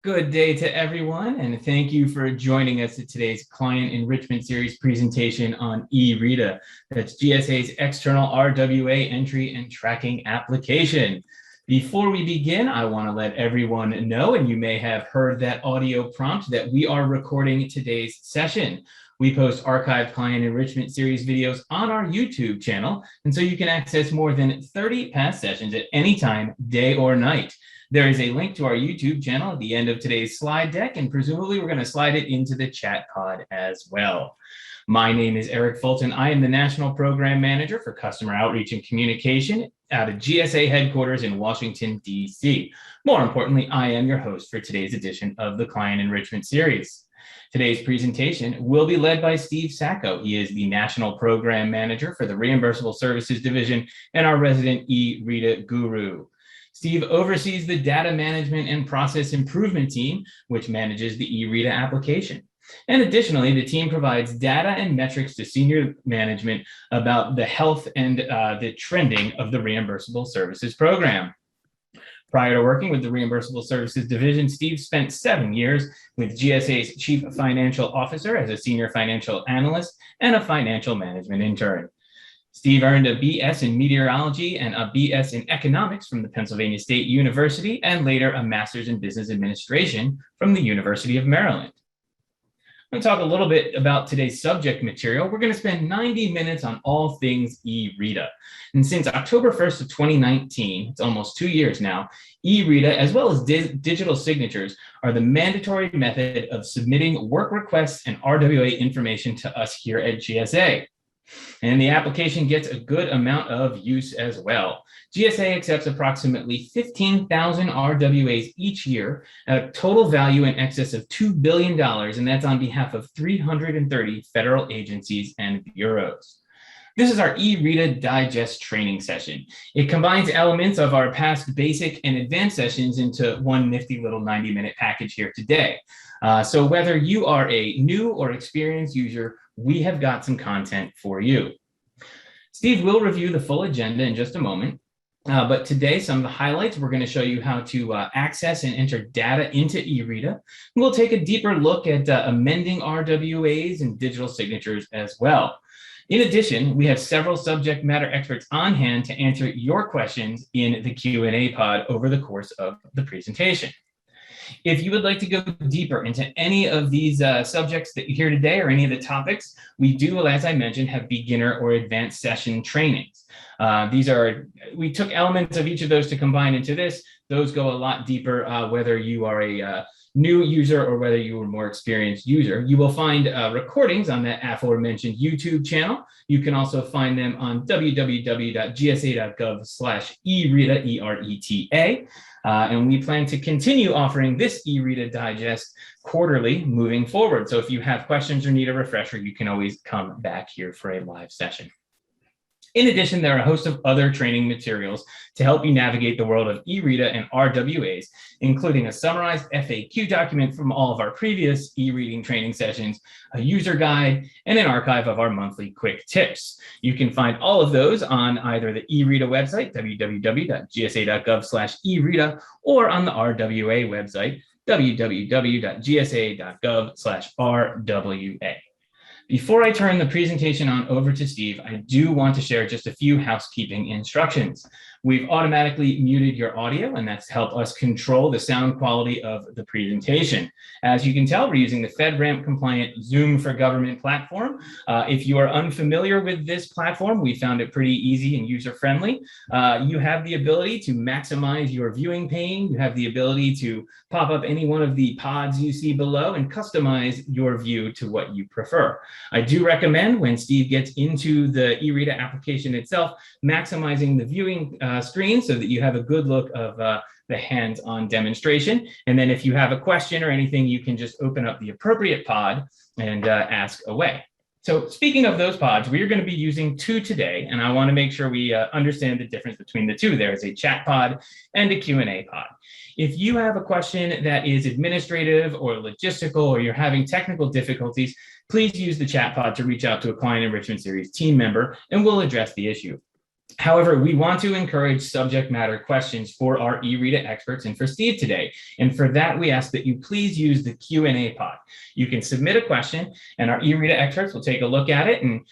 Good day to everyone, and thank you for joining us at today's Client Enrichment Series presentation on eRETA. That's GSA's external RWA entry and tracking application. Before we begin, I want to let everyone know, and you may have heard that audio prompt, that we are recording today's session. We post archived Client Enrichment Series videos on our YouTube channel, and so you can access more than 30 past sessions at any time, day or night. There is a link to our YouTube channel at the end of today's slide deck, and presumably we're going to slide it into the chat pod as well. My name is Eric Fulton. I am the National Program Manager for Customer Outreach and Communication out of GSA headquarters in Washington, D.C. More importantly, I am your host for today's edition of the Client Enrichment Series. Today's presentation will be led by Steve Zako. He is the National Program Manager for the Reimbursable Services Division and our resident eRETA guru. Steve oversees the data management and process improvement team, which manages the eRETA application. And additionally, the team provides data and metrics to senior management about the health and the trending of the Reimbursable Services Program. Prior to working with the Reimbursable Services Division, Steve spent 7 years with GSA's Chief Financial Officer as a Senior Financial Analyst and a Financial Management Intern. Steve earned a BS in Meteorology and a BS in Economics from the Pennsylvania State University, and later a Master's in Business Administration from the University of Maryland. I'm going to talk a little bit about today's subject material. We're going to spend 90 minutes on all things eRETA. And since October 1st of 2019, it's almost 2 years now, eRETA, as well as digital signatures, are the mandatory method of submitting work requests and RWA information to us here at GSA. And the application gets a good amount of use as well. GSA accepts approximately 15,000 RWAs each year at a total value in excess of $2 billion, and that's on behalf of 330 federal agencies and bureaus. This is our eRETA Digest training session. It combines elements of our past basic and advanced sessions into one nifty little 90-minute package here today. So whether you are a new or experienced user, we have got some content for you. Steve will review the full agenda in just a moment, but today some of the highlights, we're going to show you how to access and enter data into eRETA. We'll take a deeper look at amending RWAs and digital signatures as well. In addition, we have several subject matter experts on hand to answer your questions in the Q&A pod over the course of the presentation. If you would like to go deeper into any of these subjects that you hear today or any of the topics, we do, as I mentioned, have beginner or advanced session trainings. We took elements of each of those to combine into this. Those go a lot deeper, whether you are a new user or whether you are a more experienced user. You will find recordings on that aforementioned YouTube channel. You can also find them on www.gsa.gov/eRETA, E-R-E-T-A. And we plan to continue offering this eRETA Digest quarterly moving forward. So if you have questions or need a refresher, you can always come back here for a live session. In addition, there are a host of other training materials to help you navigate the world of eRETA and RWAs, including a summarized FAQ document from all of our previous e-reading training sessions, a user guide, and an archive of our monthly quick tips. You can find all of those on either the eRETA website, www.gsa.gov/eRETA, or on the RWA website, www.gsa.gov/RWA. Before I turn the presentation on over to Steve, I do want to share just a few housekeeping instructions. We've automatically muted your audio, and that's to help us control the sound quality of the presentation. As you can tell, we're using the FedRAMP compliant Zoom for Government platform. If you are unfamiliar with this platform, we found it pretty easy and user-friendly. You have the ability to maximize your viewing pane. You have the ability to pop up any one of the pods you see below and customize your view to what you prefer. I do recommend, when Steve gets into the eRETA application itself, maximizing the viewing screen so that you have a good look of the hands-on demonstration. And then if you have a question or anything, you can just open up the appropriate pod and ask away. So speaking of those pods, we are going to be using two today, and I want to make sure we understand the difference between the two. There is a chat pod and a Q&A pod. If you have a question that is administrative or logistical, or you're having technical difficulties, please use the chat pod to reach out to a Client Enrichment Series team member, and we'll address the issue. However, we want to encourage subject matter questions for our eRETA experts and for Steve today. And for that, we ask that you please use the Q&A pod. You can submit a question and our eRETA experts will take a look at it and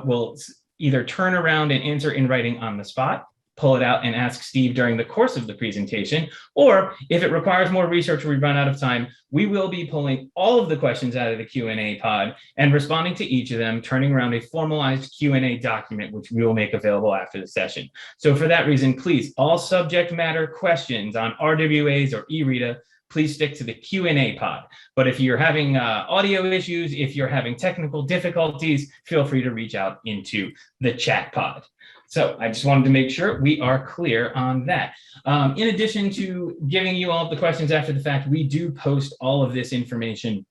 will either turn around and answer in writing on the spot, pull it out and ask Steve during the course of the presentation, or if it requires more research or we run out of time, we will be pulling all of the questions out of the Q&A pod and responding to each of them, turning around a formalized Q&A document, which we will make available after the session. So for that reason, please, all subject matter questions on RWAs or eRETA, please stick to the Q&A pod. But if you're having audio issues, if you're having technical difficulties, feel free to reach out into the chat pod. So I just wanted to make sure we are clear on that. In addition to giving you all of the questions after the fact, we do post all of this information,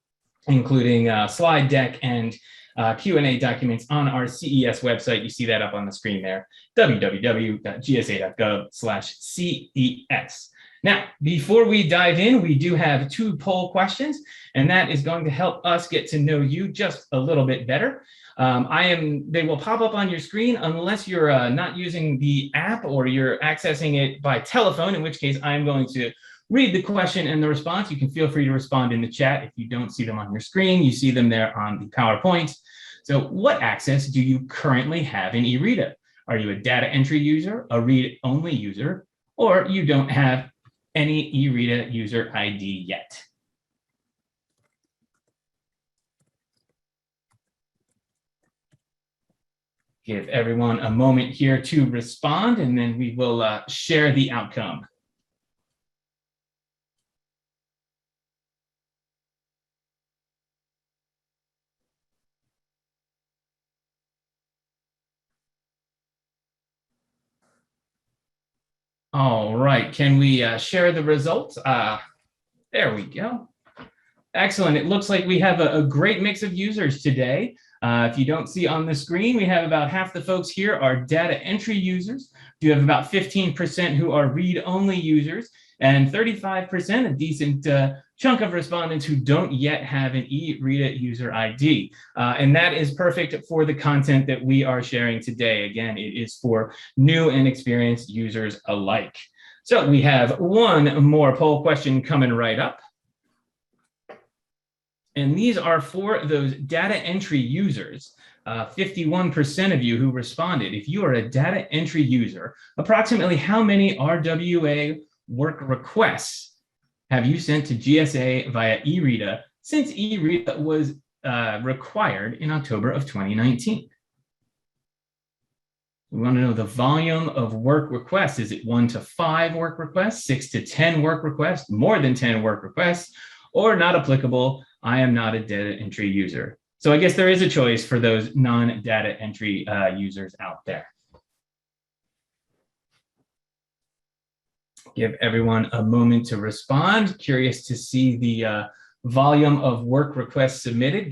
including slide deck and Q&A documents on our CES website. You see that up on the screen there, www.gsa.gov/CES. Now, before we dive in, we do have 2 poll questions, and that is going to help us get to know you just a little bit better. They will pop up on your screen unless you're not using the app or you're accessing it by telephone, in which case I'm going to read the question and the response. You can feel free to respond in the chat. If you don't see them on your screen, you see them there on the PowerPoint. So what access do you currently have in eRETA? Are you a data entry user, a read-only user, or you don't have any eRETA user ID yet? Give everyone a moment here to respond, and then we will share the outcome. All right, can we share the results? There we go. Excellent. It looks like we have a great mix of users today. If you don't see on the screen, we have about half the folks here are data entry users. You have about 15% who are read-only users, and 35%, a decent chunk of respondents who don't yet have an eRETA user ID. And that is perfect for the content that we are sharing today. Again, it is for new and experienced users alike. So we have one more poll question coming right up. And these are for those data entry users. 51% of you who responded. If you are a data entry user, approximately how many RWA work requests have you sent to GSA via eRETA since eRETA was required in October of 2019? We want to know the volume of work requests. Is it 1 to 5 work requests, 6 to 10 work requests, more than 10 work requests, or not applicable? I am not a data entry user. So I guess there is a choice for those non-data entry users out there. Give everyone a moment to respond. Curious to see the volume of work requests submitted.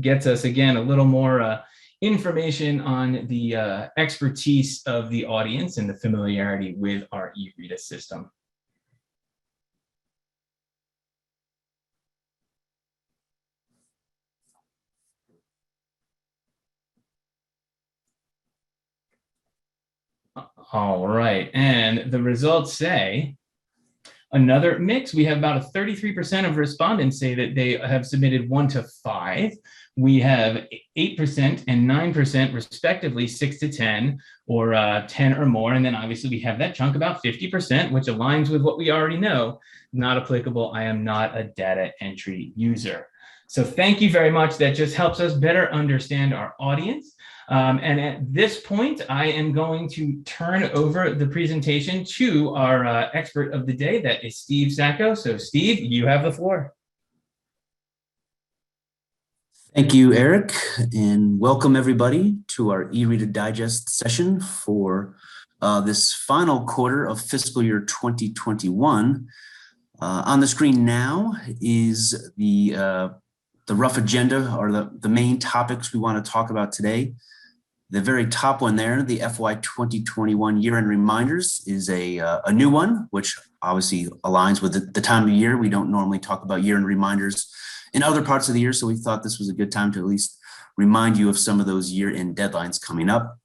Gets us, again, a little more information on the expertise of the audience and the familiarity with our eRETA system. All right, and the results say another mix. We have about 33% of respondents say that they have submitted 1 to 5. We have 8% and 9% respectively, 6 to 10 or 10 or more. And then obviously we have that chunk about 50%, which aligns with what we already know. Not applicable. I am not a data entry user. So thank you very much. That just helps us better understand our audience. And at this point, I am going to turn over the presentation to our expert of the day, that is Steve Zako. So Steve, you have the floor. Thank you, Eric, and welcome everybody to our eRETA Digest session for this final quarter of fiscal year 2021. On the screen now is the rough agenda, or the main topics we want to talk about today. The very top one there, the FY 2021 year-end reminders, is a new one, which obviously aligns with the time of year. We don't normally talk about year-end reminders in other parts of the year, so we thought this was a good time to at least remind you of some of those year-end deadlines coming up.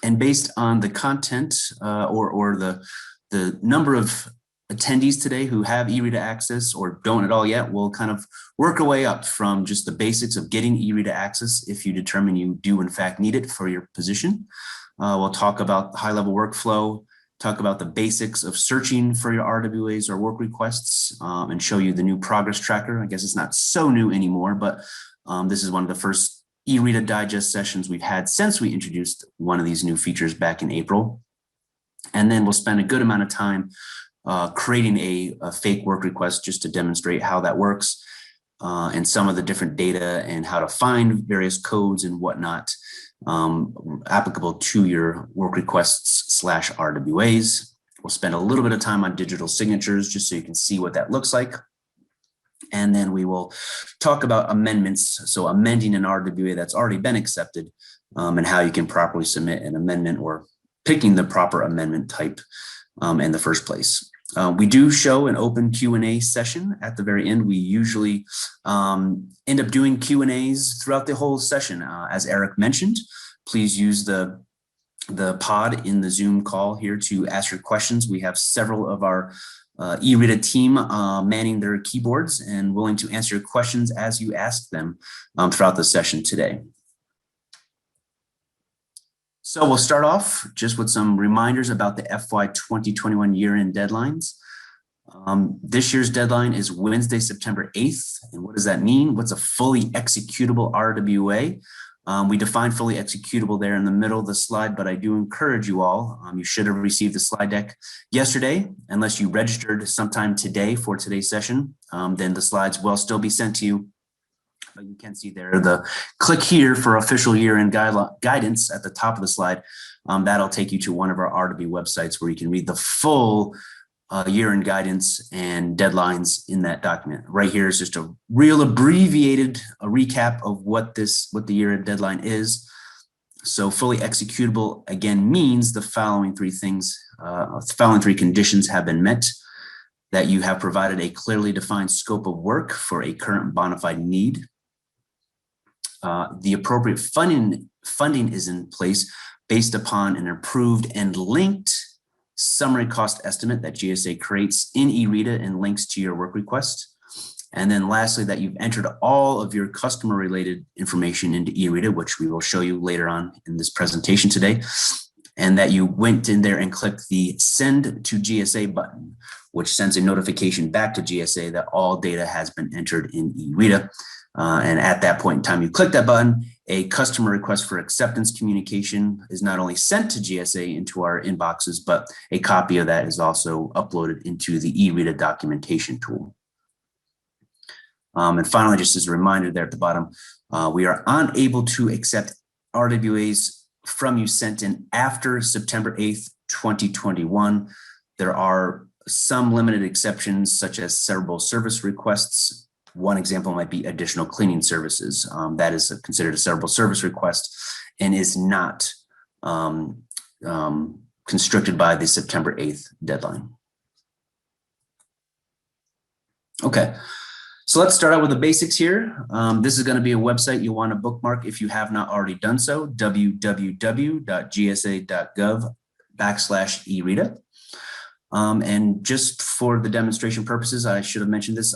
And based on the content or the number of attendees today who have eRETA access or don't at all yet, we'll kind of work our way up from just the basics of getting eRETA access if you determine you do in fact need it for your position. We'll talk about high-level workflow, talk about the basics of searching for your RWAs or work requests, and show you the new progress tracker. I guess it's not so new anymore, but this is one of the first eRETA Digest sessions we've had since we introduced one of these new features back in April. And then we'll spend a good amount of time creating a fake work request just to demonstrate how that works and some of the different data and how to find various codes and whatnot applicable to your work requests / RWAs. We'll spend a little bit of time on digital signatures just so you can see what that looks like. And then we will talk about amendments, so amending an RWA that's already been accepted and how you can properly submit an amendment or picking the proper amendment type in the first place. We do show an open Q&A session at the very end. We usually end up doing Q&As throughout the whole session. As Eric mentioned, please use the pod in the Zoom call here to ask your questions. We have several of our eRETA team manning their keyboards and willing to answer your questions as you ask them throughout the session today. So we'll start off just with some reminders about the FY 2021 year-end deadlines. This year's deadline is Wednesday, September 8th. And what does that mean? What's a fully executable RWA? We define fully executable there in the middle of the slide, but I do encourage you all, you should have received the slide deck yesterday, unless you registered sometime today for today's session, then the slides will still be sent to you. But you can see there the click here for official year-end guidance at the top of the slide. That'll take you to one of our Rdb websites where you can read the full year-end guidance and deadlines in that document. Right here is just a real abbreviated recap of what the year-end deadline is. So fully executable again means the following three things, the following three conditions have been met: that you have provided a clearly defined scope of work for a current bona fide need. The appropriate funding is in place based upon an approved and linked summary cost estimate that GSA creates in eRETA and links to your work request. And then lastly, that you've entered all of your customer related information into eRETA, which we will show you later on in this presentation today. And that you went in there and clicked the send to GSA button, which sends a notification back to GSA that all data has been entered in eRETA. And at that point in time, you click that button, a customer request for acceptance communication is not only sent to GSA into our inboxes, but a copy of that is also uploaded into the eRETA documentation tool. And finally, just as a reminder there at the bottom, we are unable to accept RWAs from you sent in after September 8th, 2021. There are some limited exceptions, such as severable service requests. One example might be additional cleaning services. That is considered a severable service request and is not constricted by the September 8th deadline. Okay, so let's start out with the basics here. This is going to be a website you want to bookmark if you have not already done so, www.gsa.gov/eRETA. And just for the demonstration purposes, I should have mentioned this.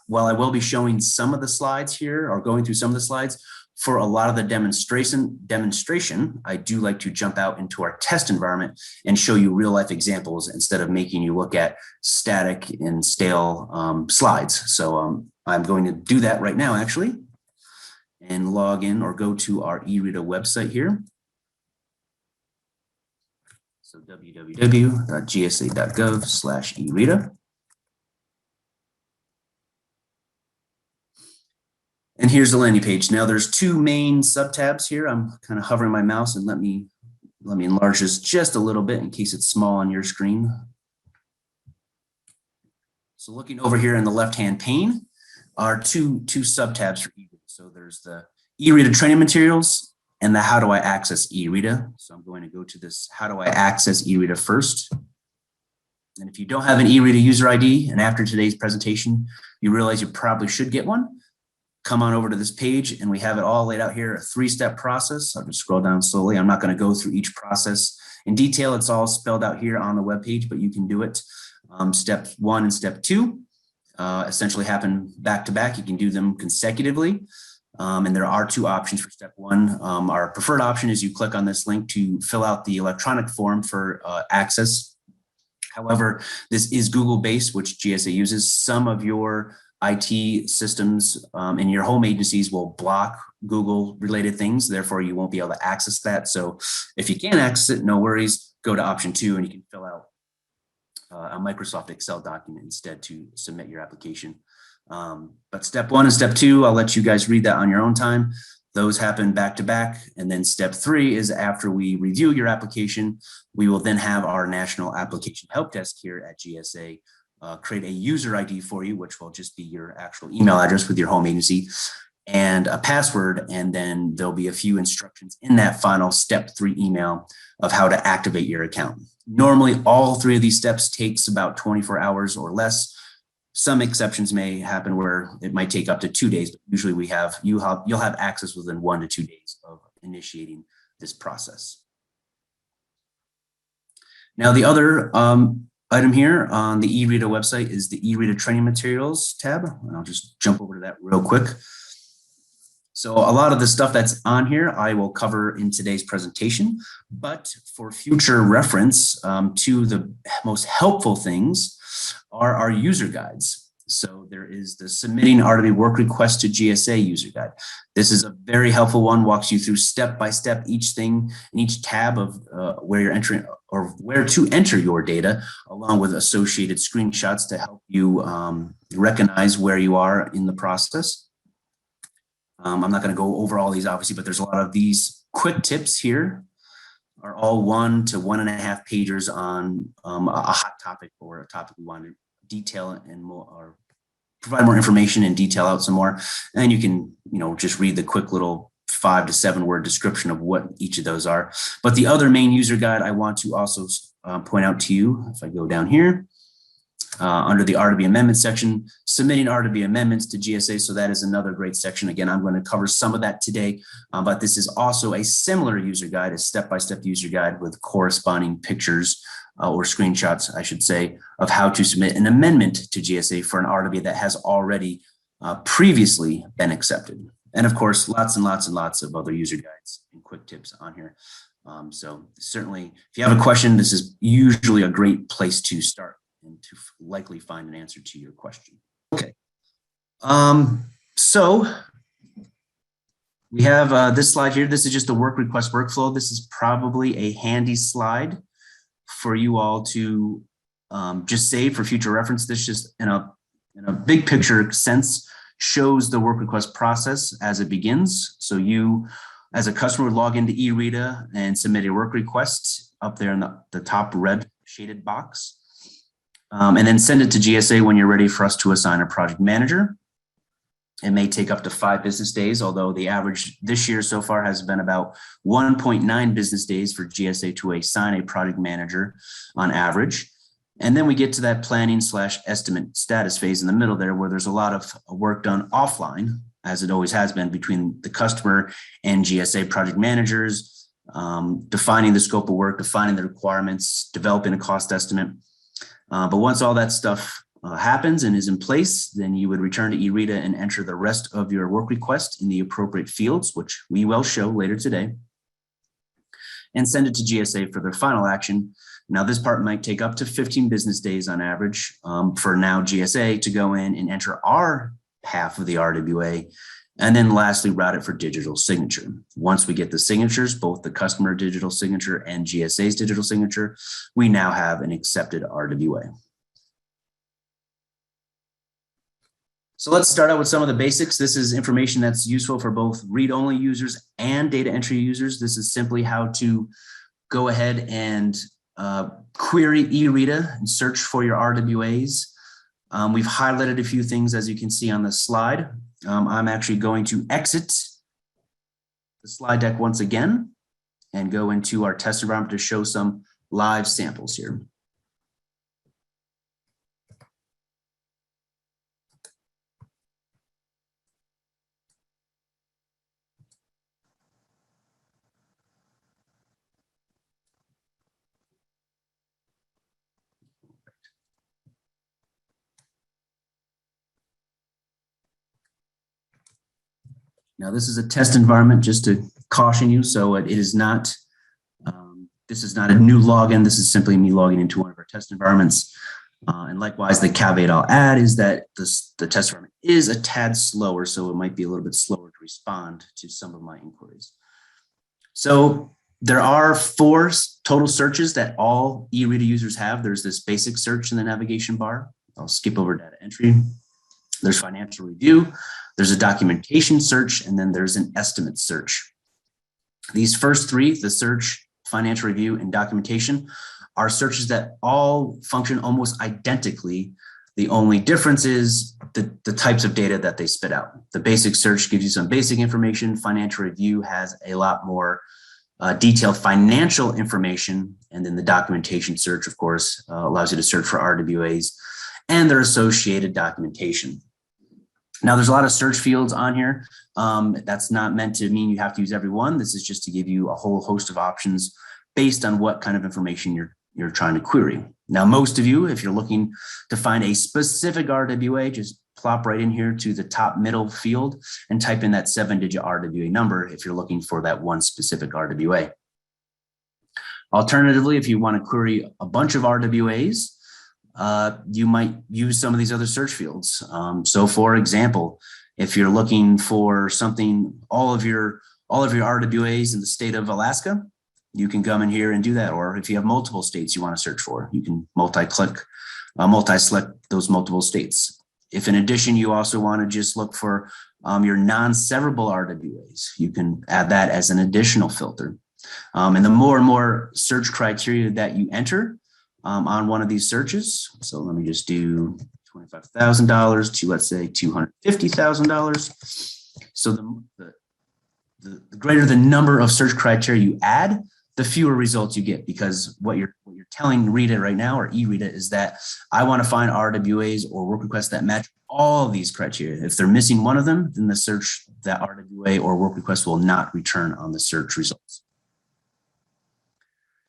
While I will be showing some of the slides here or going through some of the slides, for a lot of the demonstration, I do like to jump out into our test environment and show you real life examples instead of making you look at static and stale slides. So I'm going to do that right now, actually, and log in or go to our eRETA website here. So www.gsa.gov/eRETA. And here's the landing page. Now there's two main subtabs here. I'm kind of hovering my mouse and let me enlarge this just a little bit in case it's small on your screen. So looking over here in the left-hand pane are two subtabs for eRETA. So there's the eRETA training materials and the how do I access eRETA. So I'm going to go to this how do I access eRETA first. And if you don't have an eRETA user ID and after today's presentation, you realize you probably should get one. come on over to this page and we have it all laid out here, a 3-step process. I'll just scroll down slowly. I'm not going to go through each process in detail. It's all spelled out here on the webpage, but you can do it. Step 1 and step 2 essentially happen back to back. You can do them consecutively. And there are 2 options for step 1. Our preferred option is you click on this link to fill out the electronic form for access. However, this is Google-based, which GSA uses. Some of your IT systems in your home agencies will block Google-related things. Therefore, you won't be able to access that. So if you can't access it, no worries. Go to option 2 and you can fill out a Microsoft Excel document instead to submit your application. But step 1 and step 2, I'll let you guys read that on your own time. Those happen back to back. And then step 3 is after we review your application, we will then have our National Application Help Desk here at GSA create a user ID for you, which will just be your actual email address with your home agency and a password. And then there'll be a few instructions in that final step 3 email of how to activate your account. Normally, all 3 of these steps takes about 24 hours or less. Some exceptions may happen where it might take up to 2 days, but usually you'll have access within 1 to 2 days of initiating this process. Now, the other item here on the eRETA website is the eRETA training materials tab. And I'll just jump over to that real quick. So a lot of the stuff that's on here, I will cover in today's presentation, but for future reference, 2 of the most helpful things are our user guides. So there is the Submitting Rdb Work Request to GSA user guide. This is a very helpful one, walks you through step by step each thing in each tab of where you're entering or where to enter your data, along with associated screenshots to help you recognize where you are in the process. I'm not going to go over all these obviously, but there's a lot of these quick tips here are all 1 to 1.5 pagers on a hot topic or a topic we want to detail and more, or provide more information and detail out some more. And you can, just read the quick little 5 to 7 word description of what each of those are. But the other main user guide I want to also point out to you, if I go down here, under the Rdb Amendments section, submitting Rdb Amendments to GSA. So that is another great section. Again, I'm going to cover some of that today, but this is also a similar user guide, a step-by-step user guide with corresponding pictures or screenshots, I should say, of how to submit an amendment to GSA for an Rdb that has already previously been accepted. And of course, lots and lots and lots of other user guides and quick tips on here. So certainly, if you have a question, this is usually a great place to start and to likely find an answer to your question. Okay. So we have this slide here. This is just a work request workflow. This is probably a handy slide for you all to just save for future reference. This just in a big picture sense shows the work request process as it begins. So you, as a customer, would log into eRETA and submit a work request up there in the top red shaded box. And then send it to GSA when you're ready for us to assign a project manager. It may take up to 5 business days, although the average this year so far has been about 1.9 business days for GSA to assign a project manager on average. And then we get to that planning/estimate status phase in the middle there, where there's a lot of work done offline, as it always has been, between the customer and GSA project managers, defining the scope of work, defining the requirements, developing a cost estimate. But once all that stuff happens and is in place, then you would return to eRETA and enter the rest of your work request in the appropriate fields, which we will show later today, and send it to GSA for their final action. Now, this part might take up to 15 business days on average for now GSA to go in and enter our half of the RWA, and then lastly, route it for digital signature. Once we get the signatures, both the customer digital signature and GSA's digital signature, we now have an accepted RWA. So let's start out with some of the basics. This is information that's useful for both read-only users and data entry users. This is simply how to go ahead and query eRETA and search for your RWAs. We've highlighted a few things, as you can see on the slide. I'm actually going to exit the slide deck once again and go into our test environment to show some live samples here. Now, this is a test environment, just to caution you. So it is not, this is not a new login. This is simply me logging into one of our test environments. And likewise, the caveat I'll add is that the test environment is a tad slower, so it might be a little bit slower to respond to some of my inquiries. So there are 4 total searches that all eRETA users have. There's this basic search in the navigation bar. I'll skip over data entry. There's financial review. There's a documentation search, and then there's an estimate search. These first 3, the search, financial review, and documentation, are searches that all function almost identically. The only difference is the types of data that they spit out. The basic search gives you some basic information. Financial review has a lot more detailed financial information. And then the documentation search, of course, allows you to search for RWAs and their associated documentation. Now, there's a lot of search fields on here. That's not meant to mean you have to use every one. This is just to give you a whole host of options based on what kind of information you're trying to query. Now, most of you, if you're looking to find a specific RWA, just plop right in here to the top middle field and type in that 7-digit RWA number if you're looking for that one specific RWA. Alternatively, if you want to query a bunch of RWAs, you might use some of these other search fields. So for example, if you're looking for something, all of your RWAs in the state of Alaska, you can come in here and do that. Or if you have multiple states you want to search for, you can multi-select those multiple states. If in addition, you also want to just look for your non-severable RWAs, you can add that as an additional filter. And the more and more search criteria that you enter on one of these searches, so let me just do $25,000 to, let's say, $250,000. So the greater the number of search criteria you add, the fewer results you get, because what you're telling eRETA right now, or eRETA, is that I want to find RWAs or work requests that match all of these criteria. If they're missing one of them, then the search, that RWA or work request, will not return on the search results.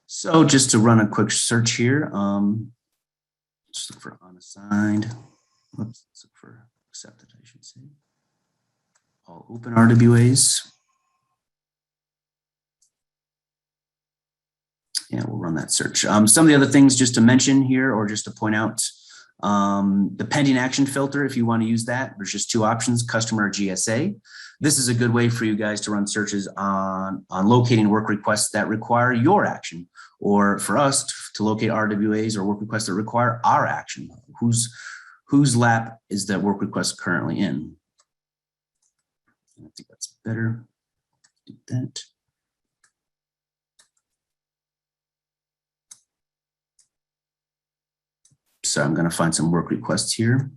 So just to run a quick search here, just look for unassigned. Oops, let's look for accepted, I should say. All open RWAs. Yeah, we'll run that search. Some of the other things just to mention here, or just to point out, the pending action filter, if you want to use that, there's just 2 options, customer or GSA. This is a good way for you guys to run searches on locating work requests that require your action, or for us to locate RWAs or work requests that require our action. Whose lap is that work request currently in? I think that's better. Do that. So I'm going to find some work requests here.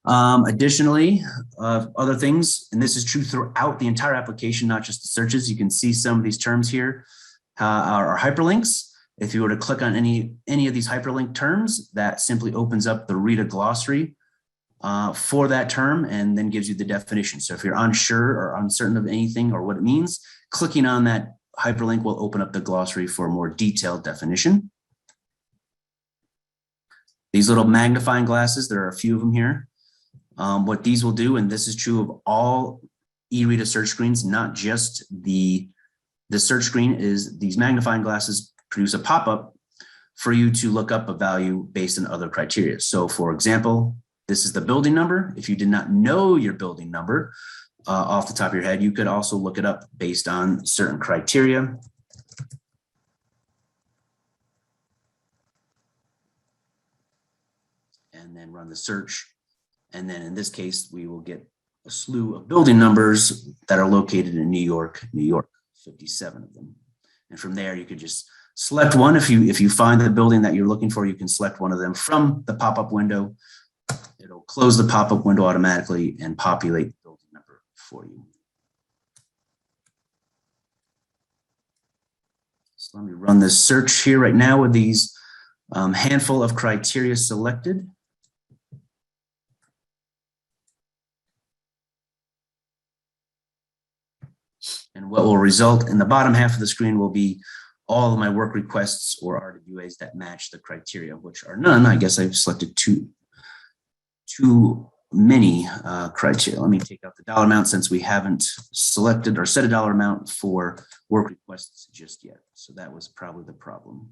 Additionally, other things, and this is true throughout the entire application, not just the searches. You can see some of these terms here are hyperlinks. If you were to click on any of these hyperlink terms, that simply opens up the eRETA glossary for that term and then gives you the definition. So if you're unsure or uncertain of anything or what it means, clicking on that hyperlink will open up the glossary for a more detailed definition. These little magnifying glasses, there are a few of them here. What these will do, and this is true of all eRETA search screens, not just the search screen, is these magnifying glasses produce a pop-up for you to look up a value based on other criteria. So for example, this is the building number. If you did not know your building number off the top of your head, you could also look it up based on certain criteria. And then run the search. And then in this case, we will get a slew of building numbers that are located in New York, 57 of them. And from there, you could just select one. If you find the building that you're looking for, you can select one of them from the pop-up window. It'll close the pop-up window automatically and populate the building number for you. So let me run this search here right now with these handful of criteria selected. And what will result in the bottom half of the screen will be all of my work requests or RWAs that match the criteria, which are none. I guess I've selected two many criteria. Let me take out the dollar amount since we haven't selected or set a dollar amount for work requests just yet. So that was probably the problem.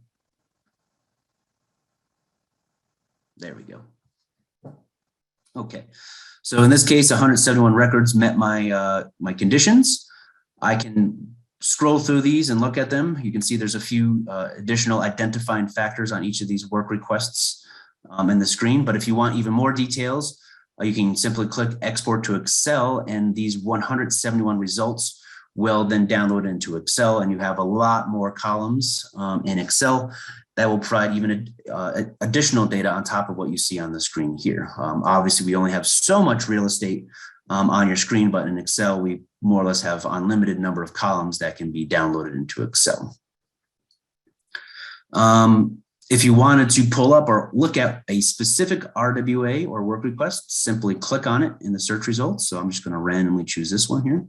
There we go. Okay, so in this case, 171 records met my my conditions. I can scroll through these and look at them. You can see there's a few additional identifying factors on each of these work requests in the screen. But if you want even more details, you can simply click Export to Excel, and these 171 results will then download into Excel, and you have a lot more columns in Excel that will provide even additional data on top of what you see on the screen here. Obviously, we only have so much real estate on your screen, but in Excel, we more or less have unlimited number of columns that can be downloaded into Excel. If you wanted to pull up or look at a specific RWA or work request, simply click on it in the search results. So I'm just going to randomly choose this one here.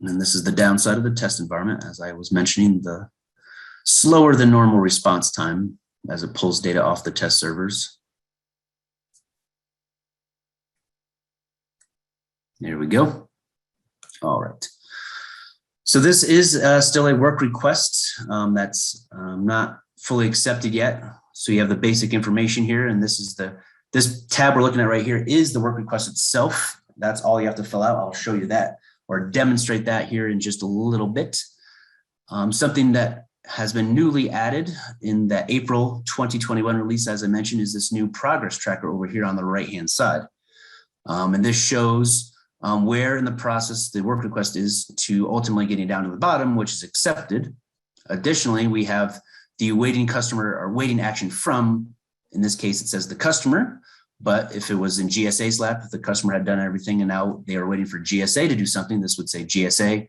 And this is the downside of the test environment. As I was mentioning, the slower than normal response time as it pulls data off the test servers. There we go. All right. So this is still a work request that's not fully accepted yet. So you have the basic information here, and this is this tab we're looking at right here is the work request itself. That's all you have to fill out. I'll show you that or demonstrate that here in just a little bit. Something that has been newly added in the April 2021 release, as I mentioned, is this new progress tracker over here on the right-hand side. And this shows where in the process the work request is to ultimately getting down to the bottom, which is accepted. Additionally, we have the awaiting customer or waiting action from, in this case, it says the customer. But if it was in GSA's lap, if the customer had done everything and now they are waiting for GSA to do something, this would say GSA.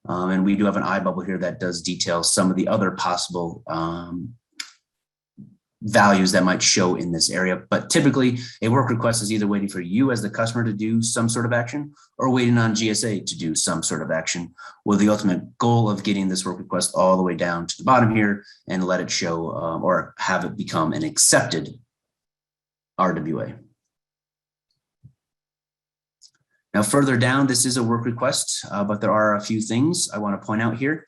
And we do have an I bubble here that does detail some of the other possible values that might show in this area. But typically, a work request is either waiting for you as the customer to do some sort of action or waiting on GSA to do some sort of action, with the ultimate goal of getting this work request all the way down to the bottom here and let it show or have it become an accepted RWA. Now, further down, this is a work request, but there are a few things I want to point out here.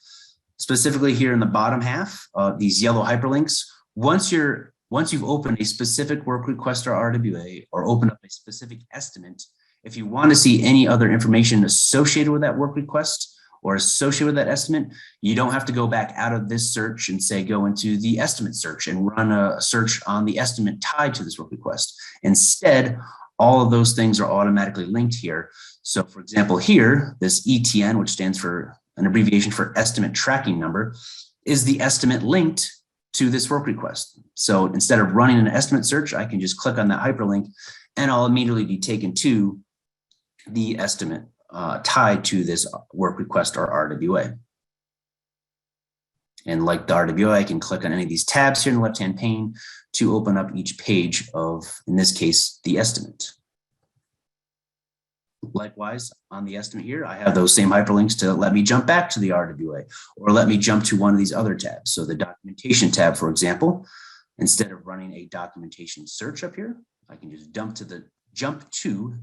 Specifically here in the bottom half, these yellow hyperlinks. Once you've opened a specific work request or RWA or opened up a specific estimate, if you want to see any other information associated with that work request or associated with that estimate, you don't have to go back out of this search and say, go into the estimate search and run a search on the estimate tied to this work request. Instead, all of those things are automatically linked here. So for example, here, this ETN, which stands for an abbreviation for estimate tracking number, is the estimate linked to this work request. So instead of running an estimate search, I can just click on that hyperlink and I'll immediately be taken to the estimate tied to this work request or RWA. And like the RWA, I can click on any of these tabs here in the left-hand pane to open up each page of, in this case, the estimate. Likewise, on the estimate here, I have those same hyperlinks to let me jump back to the RWA or let me jump to one of these other tabs. So the documentation tab, for example, instead of running a documentation search up here, I can just jump to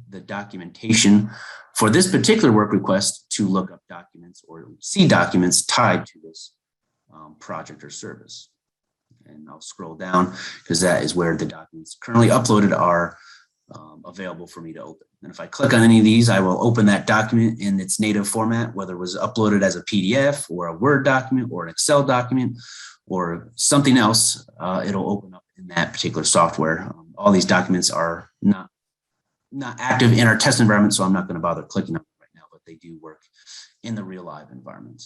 the documentation for this particular work request to look up documents or see documents tied to this project or service. And I'll scroll down because that is where the documents currently uploaded are available for me to open. And if I click on any of these, I will open that document in its native format, whether it was uploaded as a PDF or a Word document or an Excel document or something else, it'll open up in that particular software. All these documents are not active in our test environment, so I'm not going to bother clicking on them right now, but they do work in the real live environment.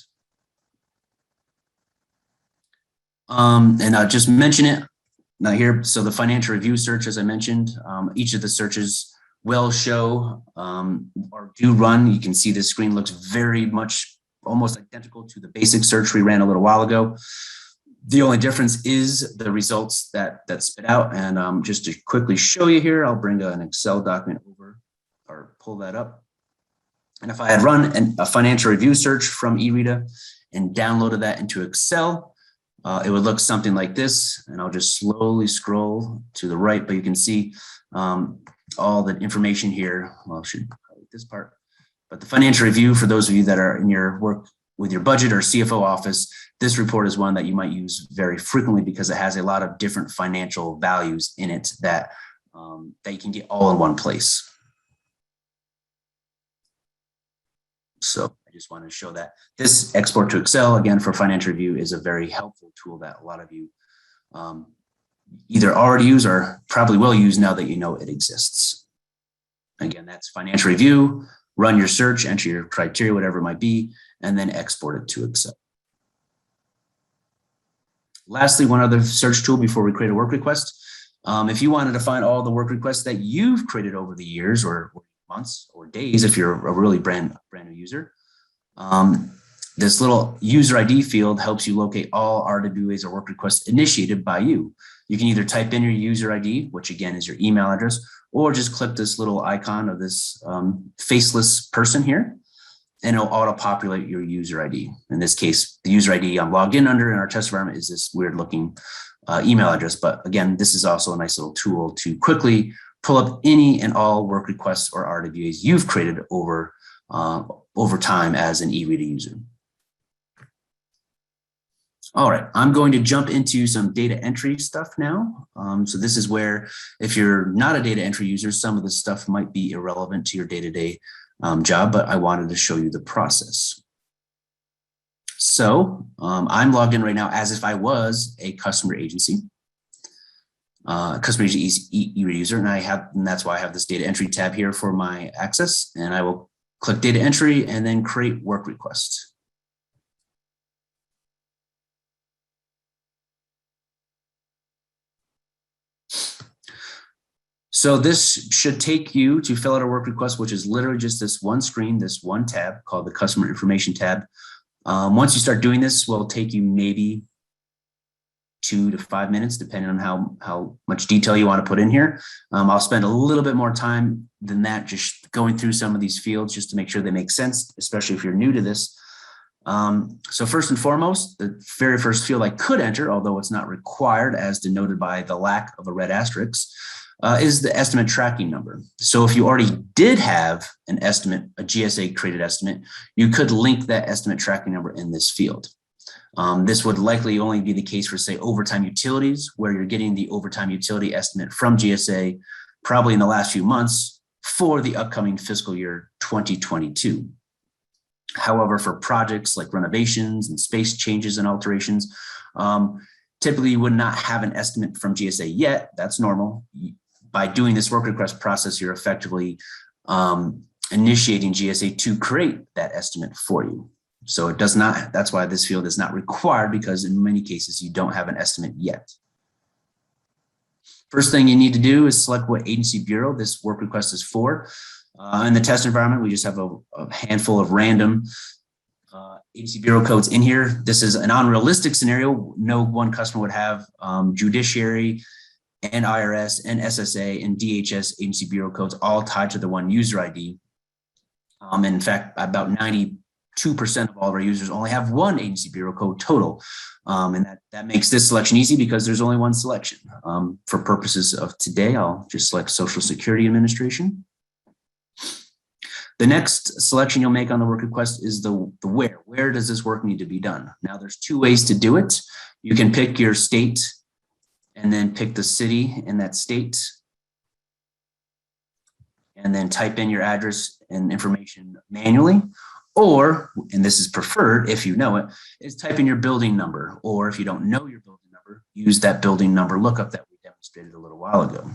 And I'll just mention it now here. So the financial review search, as I mentioned, each of the searches will show or do run. You can see this screen looks very much almost identical to the basic search we ran a little while ago. The only difference is the results that spit out. And just to quickly show you here, I'll bring an Excel document over or pull that up. And if I had run a financial review search from eRETA and downloaded that into Excel, it would look something like this. And I'll just slowly scroll to the right, but you can see all the information here. Well, I should highlight this part. But the financial review, for those of you that are in your work with your budget or CFO office, this report is one that you might use very frequently because it has a lot of different financial values in it that you can get all in one place. So I just wanted to show that this export to Excel, again, for financial review is a very helpful tool that a lot of you either already use or probably will use now that you know it exists. Again, that's financial review, run your search, enter your criteria, whatever it might be, and then export it to Excel. Lastly, one other search tool before we create a work request. If you wanted to find all the work requests that you've created over the years or months or days, if you're a really brand new user, this little user ID field helps you locate all RWAs or work requests initiated by you. You can either type in your user ID, which again is your email address, or just click this little icon of this faceless person here, and it'll auto-populate your user ID. In this case, the user ID I'm logged in under in our test environment is this weird looking email address. But again, this is also a nice little tool to quickly pull up any and all work requests or RWAs you've created over time as an eRETA user. All right, I'm going to jump into some data entry stuff now. So this is where, if you're not a data entry user, some of the stuff might be irrelevant to your day-to-day job, but I wanted to show you the process. So I'm logged in right now as if I was a customer agency. Customer agency eRETA user, and that's why I have this data entry tab here for my access, and I will click data entry and then create work request. So this should take you to fill out a work request, which is literally just this one screen, this one tab called the customer information tab. Once you start doing this, will take you maybe 2 to 5 minutes, depending on how much detail you want to put in here. I'll spend a little bit more time than that, just going through some of these fields just to make sure they make sense, especially if you're new to this. So first and foremost, the very first field I could enter, although it's not required as denoted by the lack of a red asterisk, is the estimate tracking number. So if you already did have an estimate, a GSA credit estimate, you could link that estimate tracking number in this field. This would likely only be the case for, say, overtime utilities, where you're getting the overtime utility estimate from GSA probably in the last few months for the upcoming fiscal year 2022. However, for projects like renovations and space changes and alterations, typically you would not have an estimate from GSA yet. That's normal. By doing this work request process, you're effectively initiating GSA to create that estimate for you. So it does not, that's why this field is not required, because in many cases you don't have an estimate yet. First thing you need to do is select what agency bureau this work request is for. In the test environment, we just have a handful of random agency bureau codes in here. This is an unrealistic scenario. No one customer would have judiciary and IRS and SSA and DHS agency bureau codes all tied to the one user ID. In fact, about 92% of all of our users only have one agency bureau code total. And that makes this selection easy because there's only one selection. For purposes of today, I'll just select Social Security Administration. The next selection you'll make on the work request is the where. Where does this work need to be done? Now, there's two ways to do it. You can pick your state and then pick the city in that state, and then type in your address and information manually. Or, and this is preferred if you know it, is type in your building number. Or if you don't know your building number, use that building number lookup that we demonstrated a little while ago.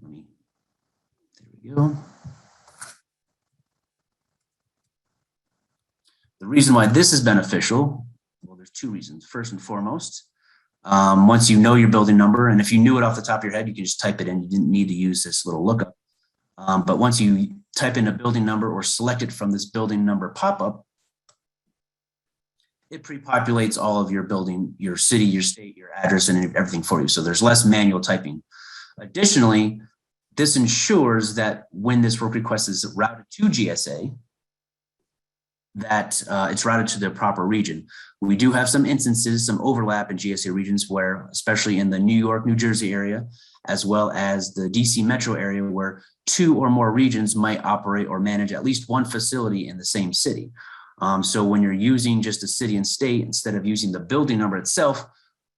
There we go. The reason why this is beneficial, well, there's two reasons. First and foremost, once you know your building number, and if you knew it off the top of your head, you can just type it in. You didn't need to use this little lookup. But once you type in a building number or select it from this building number pop-up, it pre-populates all of your building, your city, your state, your address, and everything for you. So there's less manual typing. Additionally, this ensures that when this work request is routed to GSA, that it's routed to the proper region. We do have some instances, some overlap in GSA regions where, especially in the New York, New Jersey area, as well as the DC metro area, where 2 or more regions might operate or manage at least one facility in the same city. So when you're using just a city and state, instead of using the building number itself,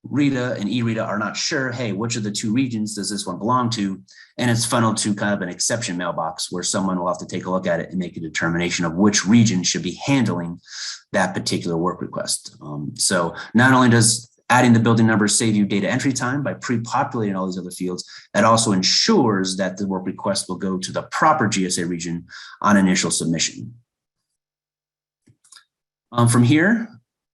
RETA and eRETA are not sure, hey, which of the 2 regions does this one belong to? And it's funneled to kind of an exception mailbox where someone will have to take a look at it and make a determination of which region should be handling that particular work request. So not only does adding the building number save you data entry time by pre-populating all these other fields, that also ensures that the work request will go to the proper GSA region on initial submission. From here,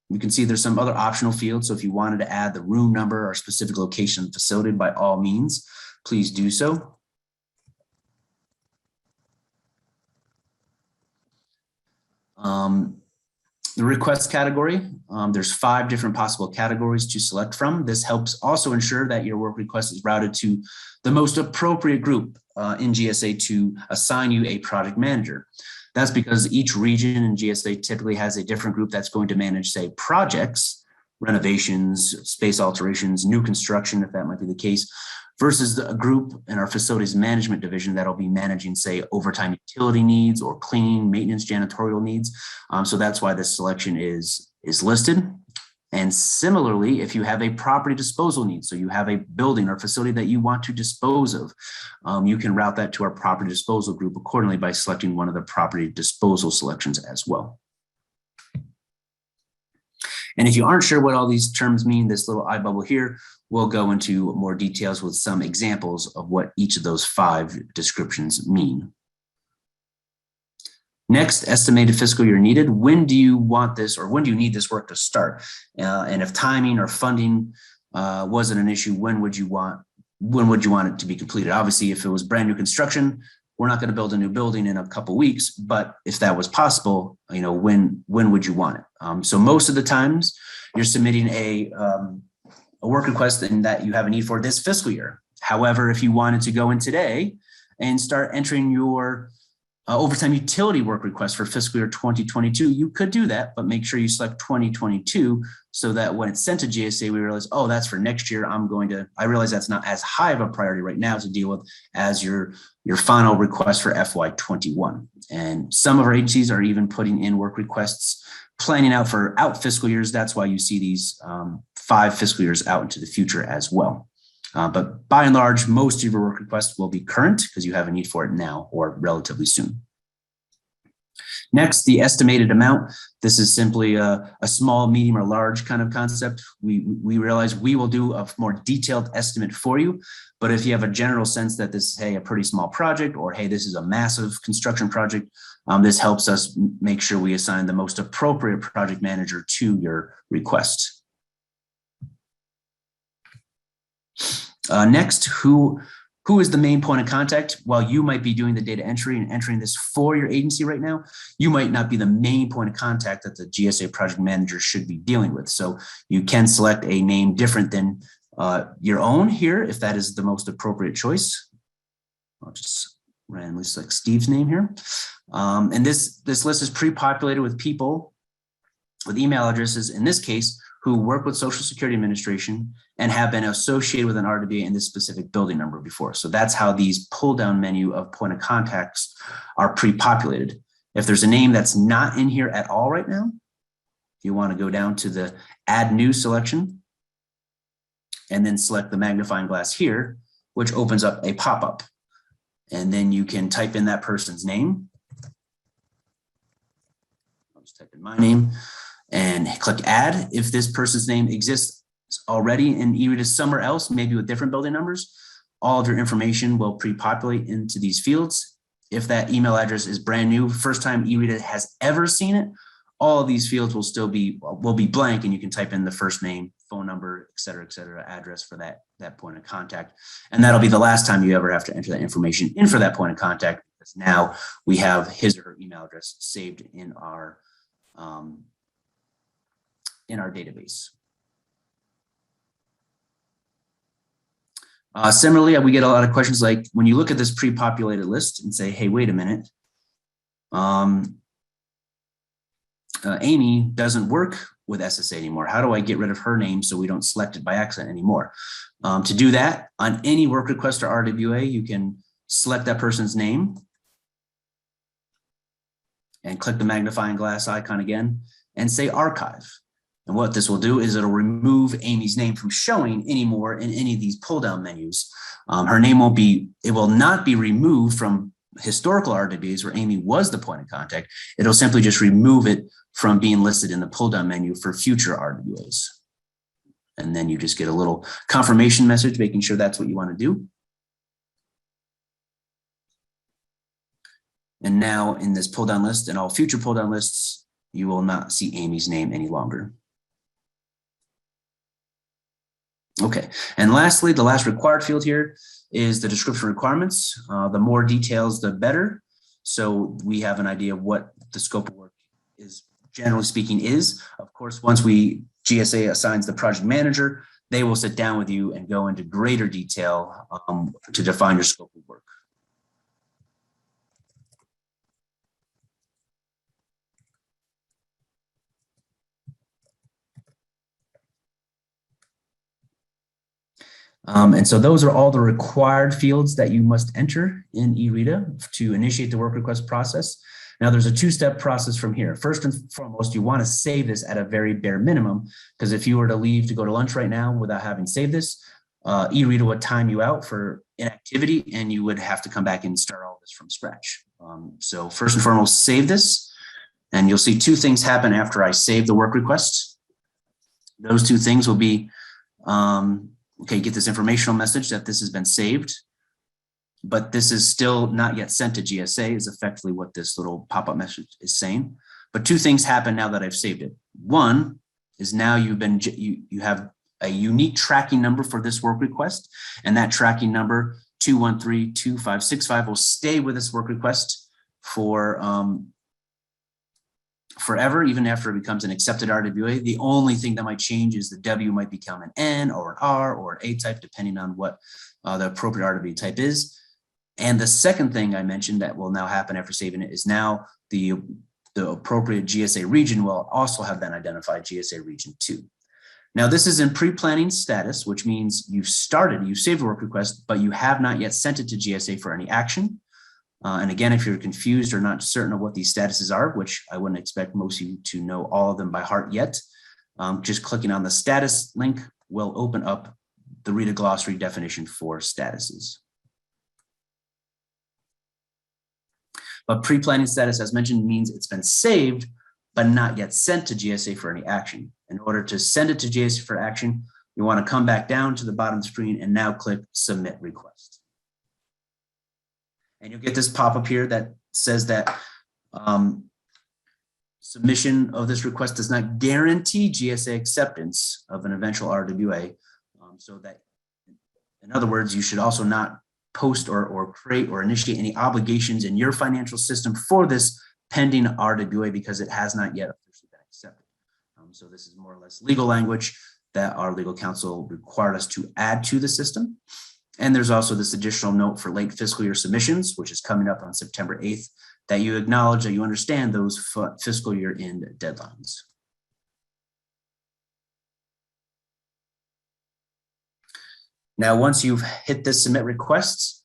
you can see there's some other optional fields. So if you wanted to add the room number or specific location of the facility, by all means, please do so. The request category, there's 5 different possible categories to select from. This helps also ensure that your work request is routed to the most appropriate group in GSA to assign you a project manager. That's because each region in GSA typically has a different group that's going to manage, say, projects, renovations, space alterations, new construction, if that might be the case, versus a group in our facilities management division that'll be managing, say, overtime utility needs or cleaning, maintenance, janitorial needs. So that's why this selection is listed. And similarly, if you have a property disposal need, so you have a building or facility that you want to dispose of, you can route that to our property disposal group accordingly by selecting one of the property disposal selections as well. And if you aren't sure what all these terms mean, this little eye bubble here will go into more details with some examples of what each of those 5 descriptions mean. Next, estimated fiscal year needed. When do you want this, or when do you need this work to start? And if timing or funding wasn't an issue, when would you want it to be completed? Obviously, if it was brand new construction, we're not going to build a new building in a couple weeks. But if that was possible, when would you want it? So most of the times, you're submitting a work request and that you have a need for this fiscal year. However, if you wanted to go in today and start entering your overtime utility work request for fiscal year 2022, you could do that, but make sure you select 2022 so that when it's sent to GSA, we realize, oh, that's for next year. I realize that's not as high of a priority right now to deal with as your final request for FY21. And some of our agencies are even putting in work requests, planning out for fiscal years. That's why you see these 5 fiscal years out into the future as well. But by and large, most of your work requests will be current because you have a need for it now or relatively soon. Next, the estimated amount. This is simply a small, medium, or large kind of concept. We realize we will do a more detailed estimate for you. But if you have a general sense that this is, hey, a pretty small project, or hey, this is a massive construction project, this helps us make sure we assign the most appropriate project manager to your request. Next, who is the main point of contact? While you might be doing the data entry and entering this for your agency right now, you might not be the main point of contact that the GSA project manager should be dealing with. So you can select a name different than your own here if that is the most appropriate choice. I'll just randomly select Steve's name here. And this list is pre-populated with people with email addresses, in this case, who work with Social Security Administration and have been associated with an RDB in this specific building number before. So that's how these pull-down menu of point of contacts are pre-populated. If there's a name that's not in here at all right now, you want to go down to the Add New selection and then select the magnifying glass here, which opens up a pop-up. And then you can type in that person's name. I'll just type in my name and click Add. If this person's name exists already in eRETA somewhere else, maybe with different building numbers, all of your information will pre-populate into these fields. If that email address is brand new, first time eRETA has ever seen it, all of these fields will be blank, and you can type in the first name, phone number, et cetera, address for that point of contact. And that'll be the last time you ever have to enter that information in for that point of contact, because now we have his or her email address saved in our in our database. Similarly, we get a lot of questions like when you look at this pre-populated list and say, hey, wait a minute, Amy doesn't work with SSA anymore. How do I get rid of her name so we don't select it by accident anymore? To do that, on any work request or RWA, you can select that person's name and click the magnifying glass icon again and say archive. And what this will do is it'll remove Amy's name from showing anymore in any of these pull down menus. Her name will not be removed from historical RWAs where Amy was the point of contact. It'll simply just remove it from being listed in the pull down menu for future RWAs. And then you just get a little confirmation message, making sure that's what you want to do. And now in this pull down list and all future pull down lists, you will not see Amy's name any longer. Okay, and lastly, the last required field here is the description requirements. The more details, the better. So we have an idea of what the scope of work is, generally speaking, is. Of course, once GSA assigns the project manager, they will sit down with you and go into greater detail to define your scope of work. And so those are all the required fields that you must enter in eRETA to initiate the work request process. Now there's a two-step process from here. First and foremost, you want to save this at a very bare minimum, because if you were to leave to go to lunch right now without having saved this, eRETA would time you out for inactivity and you would have to come back and start all this from scratch. So first and foremost, save this, and you'll see two things happen after I save the work request. Those two things will be, okay, get this informational message that this has been saved, but this is still not yet sent to GSA is effectively what this little pop-up message is saying. But two things happen now that I've saved it. One is now you have a unique tracking number for this work request, and that tracking number 2132565 will stay with this work request for forever, even after it becomes an accepted RWA. The only thing that might change is the W might become an N or an R or an A type, depending on what the appropriate RWA type is. And the second thing I mentioned that will now happen after saving it is now the appropriate GSA region will also have been identified, GSA region 2. Now this is in pre-planning status, which means you've saved the work request, but you have not yet sent it to GSA for any action. And again, if you're confused or not certain of what these statuses are, which I wouldn't expect most of you to know all of them by heart yet, just clicking on the status link will open up the eRETA glossary definition for statuses. But pre-planning status, as mentioned, means it's been saved, but not yet sent to GSA for any action. In order to send it to GSA for action, you want to come back down to the bottom of the screen and now click Submit Request. And you'll get this pop-up here that says that submission of this request does not guarantee GSA acceptance of an eventual RWA. So that, in other words, you should also not post or create or initiate any obligations in your financial system for this pending RWA because it has not yet officially been accepted. So this is more or less legal language that our legal counsel required us to add to the system. And there's also this additional note for late fiscal year submissions, which is coming up on September 8th, that you acknowledge that you understand those fiscal year end deadlines. Now, once you've hit this submit request,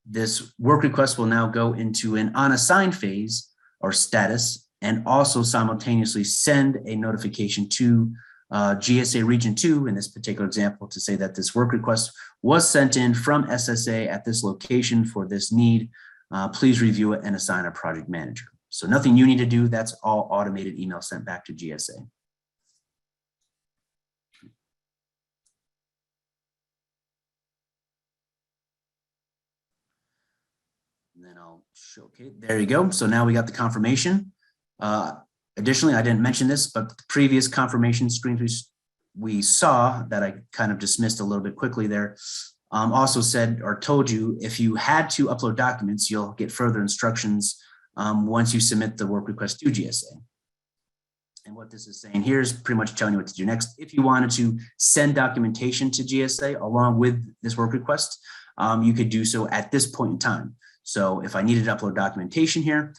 this work request will now go into an unassigned phase or status, and also simultaneously send a notification to GSA Region 2 in this particular example to say that this work request was sent in from SSA at this location for this need. Please review it and assign a project manager. So nothing you need to do. That's all automated email sent back to GSA. And then I'll show, okay, there you go. So now we got the confirmation. Additionally, I didn't mention this, but the previous confirmation screens we saw that I kind of dismissed a little bit quickly there, also said or told you if you had to upload documents, you'll get further instructions once you submit the work request to GSA. And what this is saying here is pretty much telling you what to do next. If you wanted to send documentation to GSA along with this work request, you could do so at this point in time. So if I needed to upload documentation here,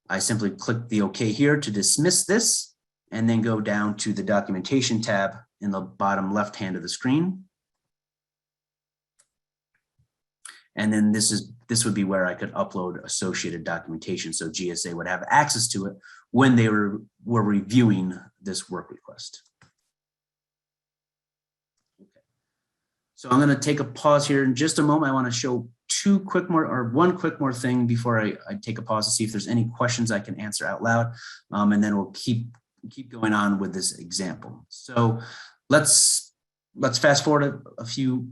I simply click the OK here to dismiss this, and then go down to the documentation tab in the bottom left hand of the screen. And then this would be where I could upload associated documentation, so GSA would have access to it when they were reviewing this work request. Okay. So I'm going to take a pause here in just a moment. I want to show one quick more thing before I take a pause to see if there's any questions I can answer out loud, and then we'll keep going on with this example. So let's fast forward a few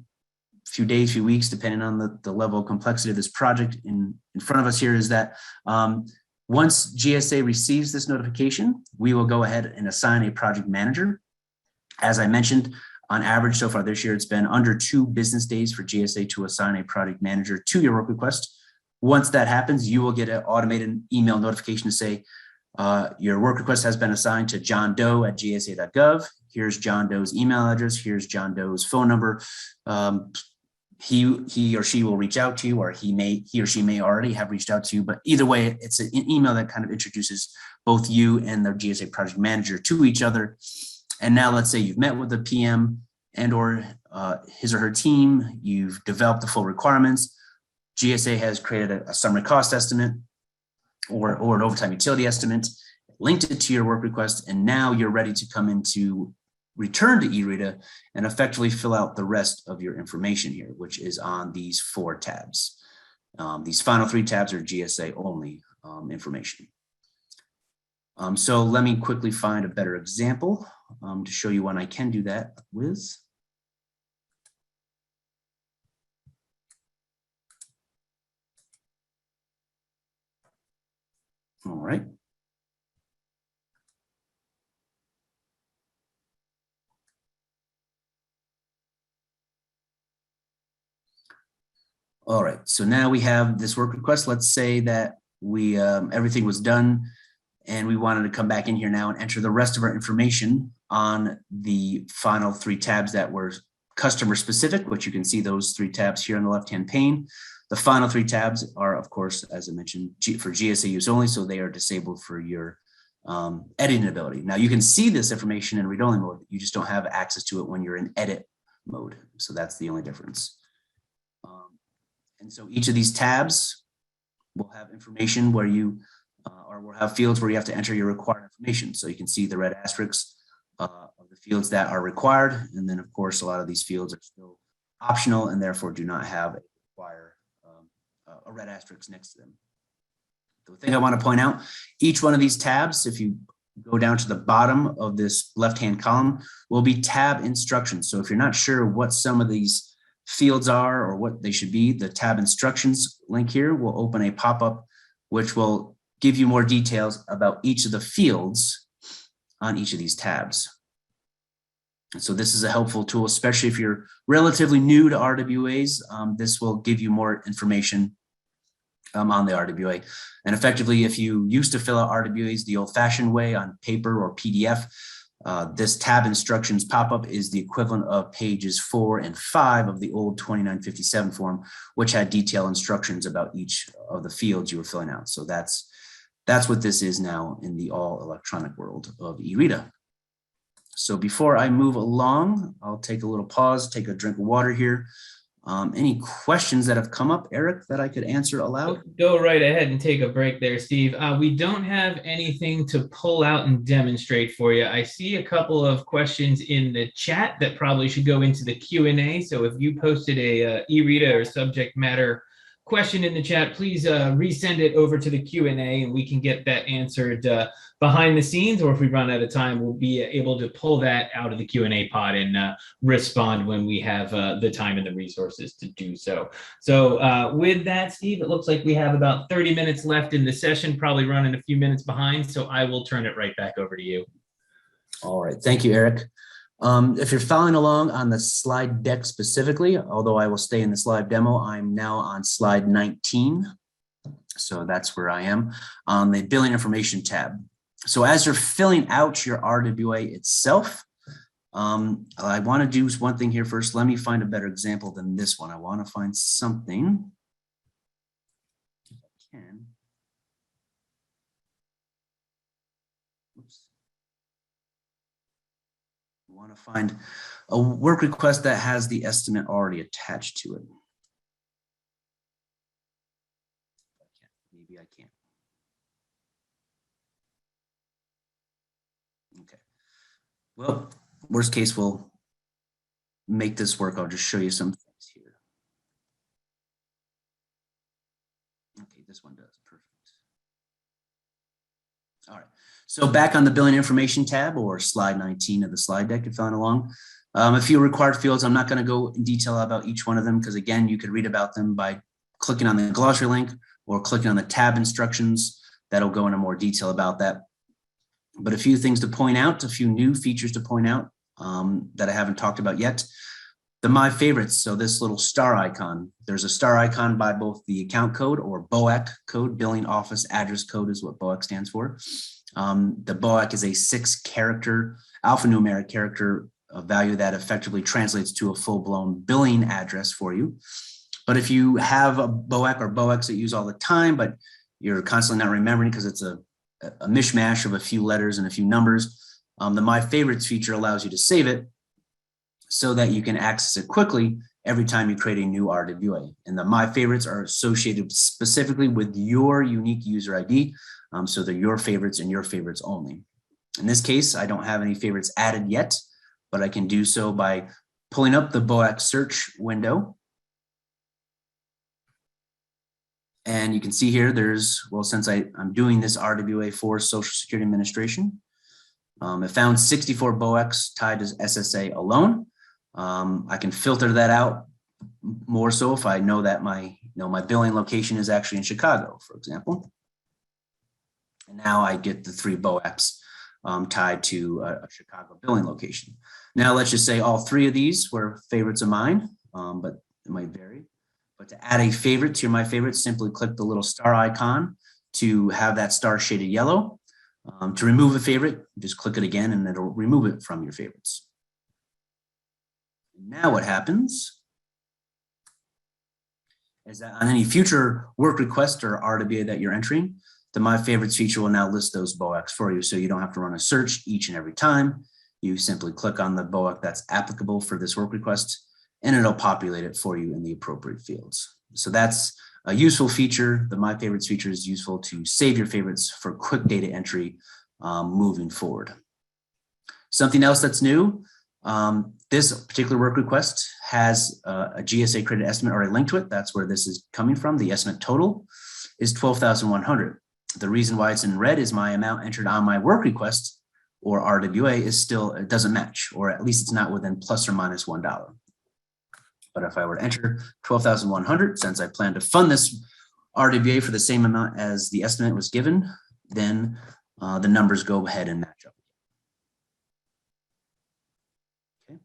days, few weeks, depending on the level of complexity of this project. In front of us here is that once GSA receives this notification, we will go ahead and assign a project manager. As I mentioned, on average so far this year, it's been under 2 business days for GSA to assign a project manager to your work request. Once that happens, you will get an automated email notification to say, your work request has been assigned to John Doe at gsa.gov. Here's John Doe's email address. Here's John Doe's phone number. He or she will reach out to you, or he or she may already have reached out to you, but either way, it's an email that kind of introduces both you and the GSA project manager to each other. And now let's say you've met with the PM and or his or her team, you've developed the full requirements. GSA has created a summary cost estimate or an overtime utility estimate, linked it to your work request, and now you're ready to come into return to eRETA and effectively fill out the rest of your information here, which is on these 4 tabs. These final 3 tabs are GSA only information. So let me quickly find a better example to show you when I can do that with. All right. All right, so now we have this work request. Let's say that we everything was done and we wanted to come back in here now and enter the rest of our information on the final 3 tabs that were customer specific, which you can see those 3 tabs here on the left-hand pane. The final 3 tabs are, of course, as I mentioned, for GSA use only, so they are disabled for your editing ability. Now you can see this information in read-only mode. You just don't have access to it when you're in edit mode. So that's the only difference. And so each of these tabs will have information where you, or will have fields where you have to enter your required information. So you can see the red asterisks of the fields that are required. And then of course, a lot of these fields are still optional and therefore do not have a red asterisk next to them. The thing I want to point out, each one of these tabs, if you go down to the bottom of this left-hand column, will be tab instructions. So if you're not sure what some of these fields are or what they should be, the tab instructions link here will open a pop-up which will give you more details about each of the fields on each of these tabs. And so this is a helpful tool, especially if you're relatively new to RWAs. This will give you more information on the RWA. And effectively, if you used to fill out RWAs the old-fashioned way on paper or PDF, this tab instructions pop-up is the equivalent of pages 4 and 5 of the old 2957 form, which had detailed instructions about each of the fields you were filling out. So that's what this is now in the all electronic world of eRETA. So before I move along, I'll take a little pause, take a drink of water here. Any questions that have come up, Eric, that I could answer aloud? Go right ahead and take a break there, Steve. We don't have anything to pull out and demonstrate for you. I see a couple of questions in the chat that probably should go into the Q&A. So if you posted a eRETA or subject matter question in the chat, please resend it over to the Q&A and we can get that answered behind the scenes, or if we run out of time, we'll be able to pull that out of the Q&A pod and respond when we have the time and the resources to do so. So with that, Steve, it looks like we have about 30 minutes left in the session, probably running a few minutes behind, so I will turn it right back over to you. All right, thank you, Eric. If you're following along on the slide deck specifically, although I will stay in this live demo, I'm now on slide 19. So that's where I am on the billing information tab. So as you're filling out your RWA itself, I want to do one thing here first. Let me find a better example than this one. I want to find something. If I can. Oops. I want to find a work request that has the estimate already attached to it. Maybe I can't. Okay. Well, worst case, we'll make this work. I'll just show you some things here. Okay, this one does. Perfect. All right. So back on the billing information tab, or slide 19 of the slide deck, if you're following along. A few required fields. I'm not going to go in detail about each one of them because, again, you could read about them by clicking on the glossary link or clicking on the tab instructions. That'll go into more detail about that. But a few things to point out, a few new features to point out that I haven't talked about yet. The My Favorites, so this little star icon. There's a star icon by both the account code or BOAC code, Billing Office Address Code is what BOAC stands for. The BOAC is a 6-character alphanumeric character value that effectively translates to a full-blown billing address for you. But if you have a BOAC or BOACs that you use all the time, but you're constantly not remembering because it's a mishmash of a few letters and a few numbers, the My Favorites feature allows you to save it so that you can access it quickly every time you create a new RWA. And the My Favorites are associated specifically with your unique user ID. So they're your favorites and your favorites only. In this case, I don't have any favorites added yet, but I can do so by pulling up the BOAC search window. And you can see here there's, well, since I'm doing this RWA for Social Security Administration, it found 64 BOACs tied to SSA alone. I can filter that out more so if I know that my billing location is actually in Chicago, for example. And now I get the 3 BOACs tied to a Chicago billing location. Now let's just say all 3 of these were favorites of mine, but it might vary. But to add a favorite to your My Favorites, simply click the little star icon to have that star shaded yellow. To remove a favorite, just click it again and it'll remove it from your favorites. Now what happens is that on any future work request or RWA that you're entering, the My Favorites feature will now list those BOACs for you, so you don't have to run a search each and every time. You simply click on the BOAC that's applicable for this work request, and it'll populate it for you in the appropriate fields. So that's a useful feature. The My Favorites feature is useful to save your favorites for quick data entry moving forward. Something else that's new, this particular work request has a GSA credit estimate already linked to it. That's where this is coming from. The estimate total is $12,100. The reason why it's in red is my amount entered on my work request or RWA is still, it doesn't match, or at least it's not within plus or minus $1. But if I were to enter 12,100, since I plan to fund this RWA for the same amount as the estimate was given, then the numbers go ahead and match up. Okay.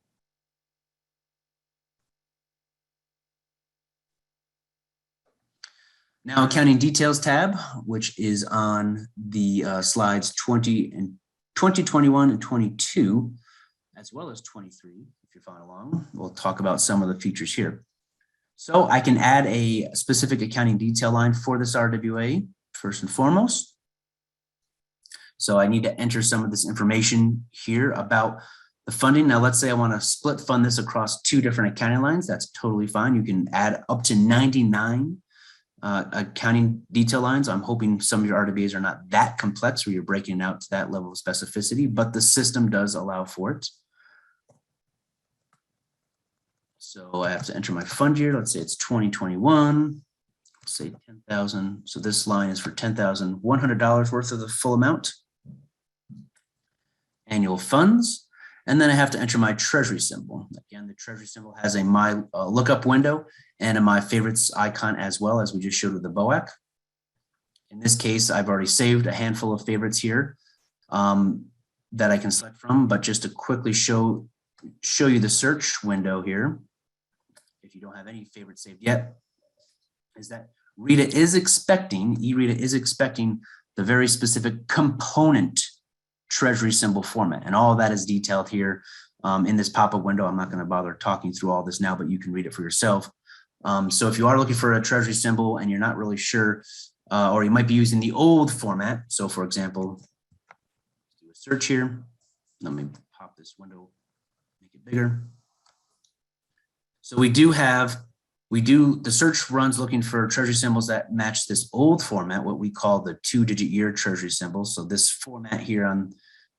Now, accounting details tab, which is on the slides 20, 21, and 22, as well as 23. If you're following along, we'll talk about some of the features here. So I can add a specific accounting detail line for this RWA, first and foremost. So I need to enter some of this information here about the funding. Now, let's say I want to split fund this across 2 different accounting lines. That's totally fine. You can add up to 99 accounting detail lines. I'm hoping some of your RWAs are not that complex where you're breaking it out to that level of specificity, but the system does allow for it. So I have to enter my fund year. Let's say it's 2021. Let's say 10,000. So this line is for $10,100 worth of the full amount. Annual funds. And then I have to enter my treasury symbol. Again, the treasury symbol has a My Lookup window and a My Favorites icon as well, as we just showed with the BOAC. In this case, I've already saved a handful of favorites here that I can select from, but just to quickly show you the search window here, if you don't have any favorites saved yet, is that E-Reta is expecting the the very specific component treasury symbol format. And all of that is detailed here in this pop-up window. I'm not going to bother talking through all this now, but you can read it for yourself. So if you are looking for a treasury symbol and you're not really sure, or you might be using the old format. So for example, do a search here. Let me pop this window, make it bigger. So the search runs looking for treasury symbols that match this old format, what we call the 2-digit year treasury symbol. So this format here on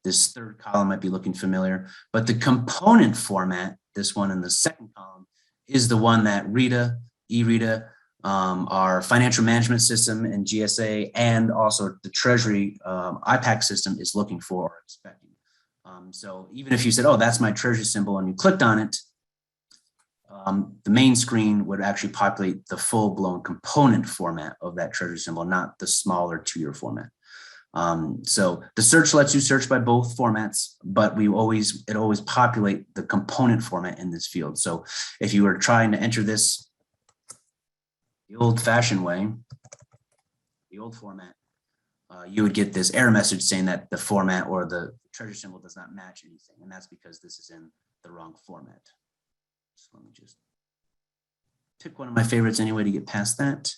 this third column might be looking familiar, but the component format, this one in the second column, is the one that RETA, E-Reta, our financial management system and GSA, and also the Treasury IPAC system is looking for or expecting. So even if you said, oh, that's my Treasury symbol, and you clicked on it, the main screen would actually populate the full-blown component format of that Treasury symbol, not the smaller 2-year format. So the search lets you search by both formats, but it always populate the component format in this field. So if you were trying to enter this the old-fashioned way, the old format, you would get this error message saying that the format or the treasury symbol does not match anything, and that's because this is in the wrong format. So let me just pick one of my favorites anyway to get past that.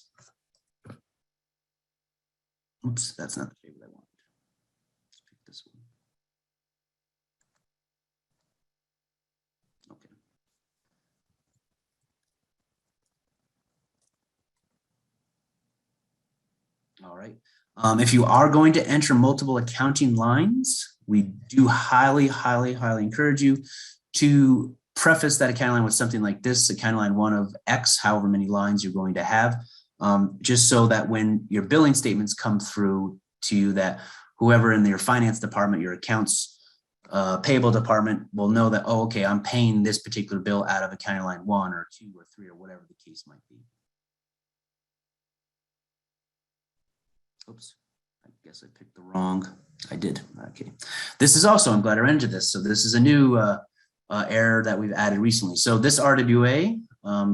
Oops, that's not the favorite I wanted. Let's pick this one. Okay. All right. If you are going to enter multiple accounting lines, we do highly encourage you to preface that accounting line with something like this: accounting line 1 of X, however many lines you're going to have. Just so that when your billing statements come through to you, that whoever in your finance department, your accounts payable department will know that, oh, okay, I'm paying this particular bill out of accounting line 1 or 2 or 3 or whatever the case might be. Oops, I guess I picked the wrong, I did, okay. This is also, I'm glad I entered this. So this is a new error that we've added recently. So this RWA,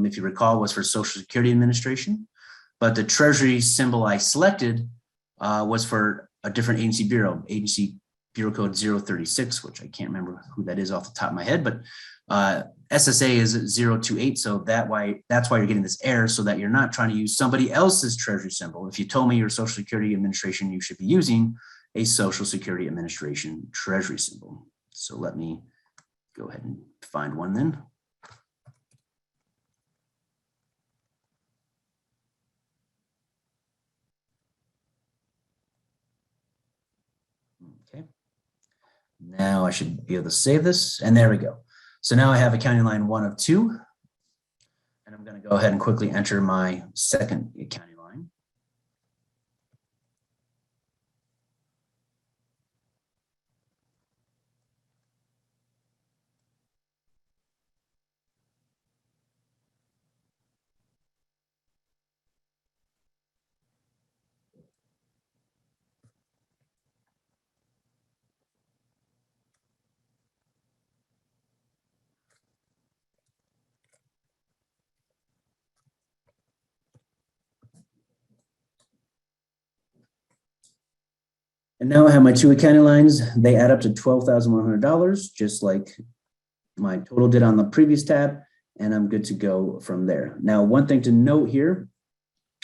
if you recall, was for Social Security Administration. But the Treasury symbol I selected was for a different agency bureau, agency bureau code 036, which I can't remember who that is off the top of my head, but SSA is 028. So that's why you're getting this error, so that you're not trying to use somebody else's Treasury symbol. If you told me your Social Security Administration, you should be using a Social Security Administration Treasury symbol. So let me go ahead and find one then. Okay. Now I should be able to save this, and there we go. So now I have accounting line 1 of 2, and I'm going to go ahead and quickly enter my second accounting line. And now I have my 2 accounting lines. They add up to $12,100, just like my total did on the previous tab, and I'm good to go from there. Now, one thing to note here,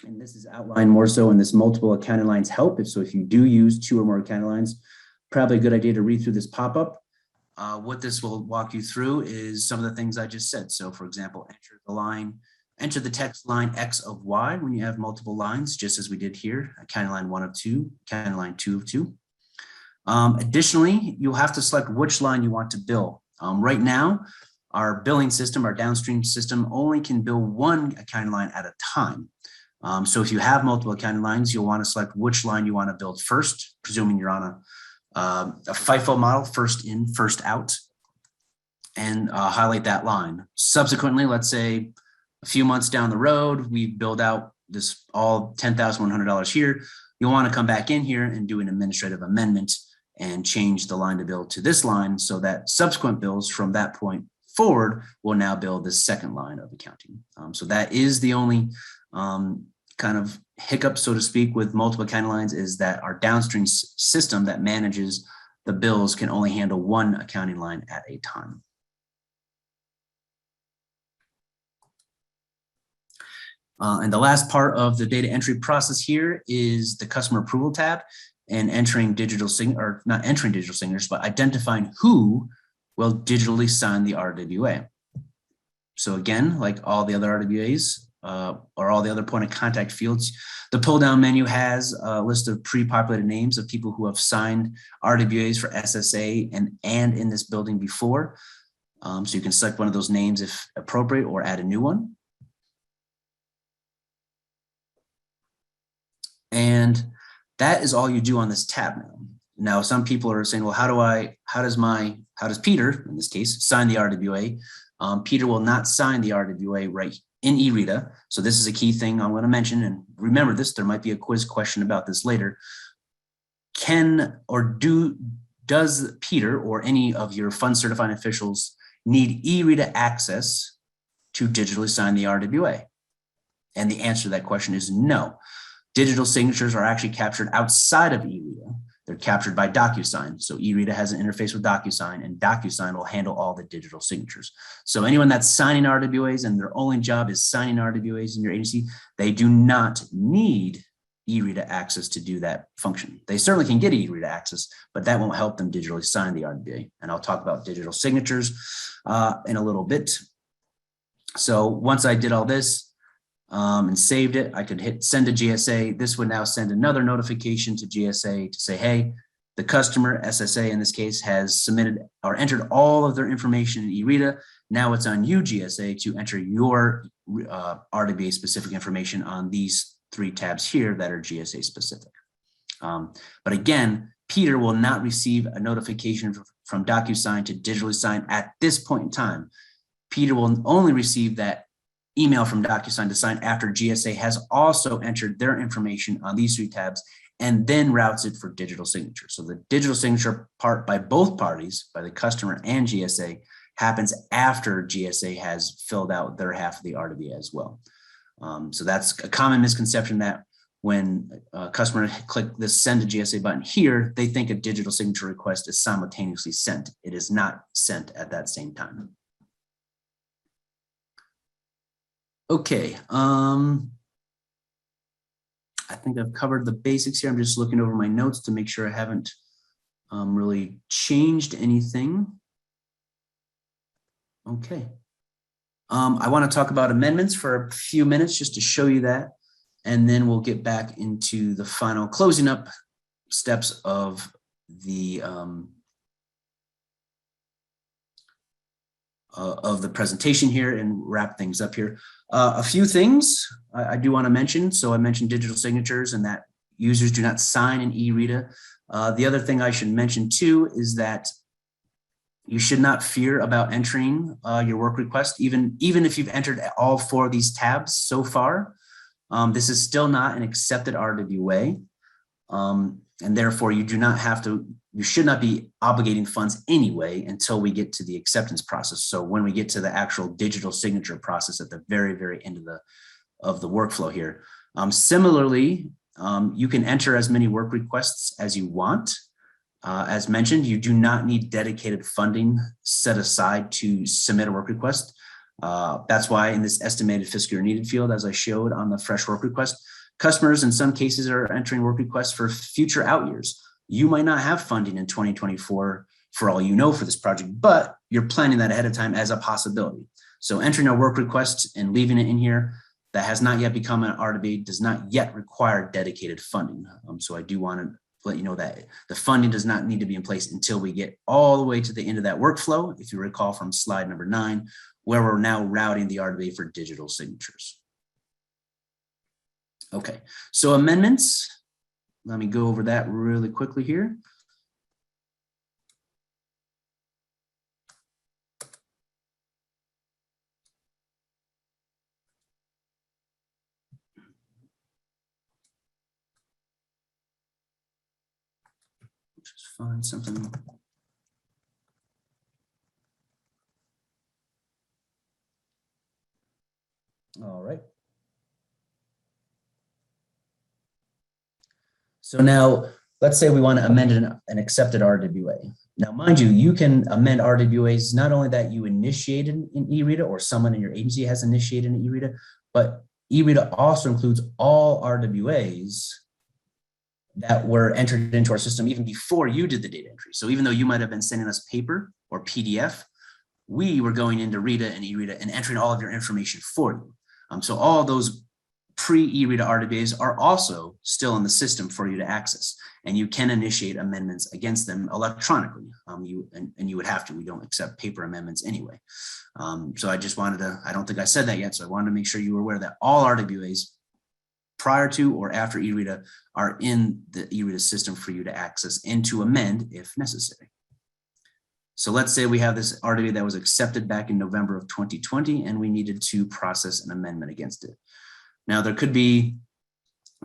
and this is outlined more so in this multiple accounting lines help. So if you do use 2 or more accounting lines, probably a good idea to read through this pop-up. What this will walk you through is some of the things I just said. So for example, enter the text line X of Y when you have multiple lines, just as we did here, accounting line 1 of 2, accounting line 2 of 2. Additionally, you'll have to select which line you want to bill. Right now, our billing system, our downstream system, only can bill 1 accounting line at a time. So if you have multiple accounting lines, you'll want to select which line you want to build first, presuming you're on a FIFO model, first in, first out, and highlight that line. Subsequently, let's say a few months down the road, we build out this all $10,100 here. You'll want to come back in here and do an administrative amendment and change the line to bill to this line, so that subsequent bills from that point forward will now build this second line of accounting. So that is the only kind of hiccup, so to speak, with multiple accounting lines is that our downstream system that manages the bills can only handle one accounting line at a time. And the last part of the data entry process here is the customer approval tab and entering digital or not entering digital signatures, but identifying who will digitally sign the RWA. So again, like all the other RWAs or all the other point of contact fields, the pull down menu has a list of pre-populated names of people who have signed RWAs for SSA and in this building before. So you can select one of those names if appropriate or add a new one. And that is all you do on this tab now. Now, some people are saying, well, how does Peter, in this case, sign the RWA? Peter will not sign the RWA right in eRETA. So this is a key thing I'm going to mention. And remember this, there might be a quiz question about this later. Does Peter or any of your fund certifying officials need eRETA access to digitally sign the RWA? And the answer to that question is no. Digital signatures are actually captured outside of eRETA. They're captured by Docusign. So eRETA has an interface with Docusign, and Docusign will handle all the digital signatures. So anyone that's signing RWAs and their only job is signing RWAs in your agency, they do not need eRETA access to do that function. They certainly can get eRETA access, but that won't help them digitally sign the RWA. And I'll talk about digital signatures in a little bit. So once I did all this, and saved it, I could hit send to GSA. This would now send another notification to GSA to say, hey, the customer, SSA in this case, has submitted or entered all of their information in eRETA. Now it's on you, GSA, to enter your RDBA specific information on these three tabs here that are GSA specific. But again, Peter will not receive a notification from Docusign to digitally sign at this point in time. Peter will only receive that email from Docusign to sign after GSA has also entered their information on these three tabs and then routes it for digital signature. So the digital signature part by both parties, by the customer and GSA, happens after GSA has filled out their half of the RDBA as well. So that's a common misconception that when a customer click this send to GSA button here, they think a digital signature request is simultaneously sent. It is not sent at that same time. Okay, I think I've covered the basics here. I'm just looking over my notes to make sure I haven't really changed anything. Okay. I want to talk about amendments for a few minutes just to show you that, and then we'll get back into the final closing up steps of the presentation here and wrap things up here. A few things I do want to mention. So I mentioned digital signatures and that users do not sign in eRETA. The other thing I should mention too is that you should not fear about entering your work request, even if you've entered all four of these tabs so far. This is still not an accepted RWA. And therefore you should not be obligating funds anyway until we get to the acceptance process. So when we get to the actual digital signature process at the very, very end of the workflow here. Similarly, you can enter as many work requests as you want. As mentioned, you do not need dedicated funding set aside to submit a work request. That's why in this estimated fiscal year needed field, as I showed on the fresh work request, customers in some cases are entering work requests for future out years. You might not have funding in 2024 for all you know for this project, but you're planning that ahead of time as a possibility. So entering a work request and leaving it in here that has not yet become an RDB does not yet require dedicated funding. So I do want to let you know that the funding does not need to be in place until we get all the way to the end of that workflow, if you recall from slide number 9, where we're now routing the RDB for digital signatures. Okay, so amendments, let me go over that really quickly here. Just find something. All right. So now let's say we want to amend an accepted RWA. Now, mind you, you can amend RWAs, not only that you initiated in eRETA or someone in your agency has initiated an eRETA, but eRETA also includes all RWAs that were entered into our system even before you did the data entry. So even though you might have been sending us paper or PDF, we were going into RETA and eRETA and entering all of your information for you. So all those pre-eRETA RWAs are also still in the system for you to access, and you can initiate amendments against them electronically. You would have to. We don't accept paper amendments anyway. So I just wanted to, I don't think I said that yet, so I wanted to make sure you were aware that all RWAs prior to or after eRETA are in the eRETA system for you to access and to amend if necessary. So let's say we have this RWA that was accepted back in November of 2020, and we needed to process an amendment against it. Now, there could be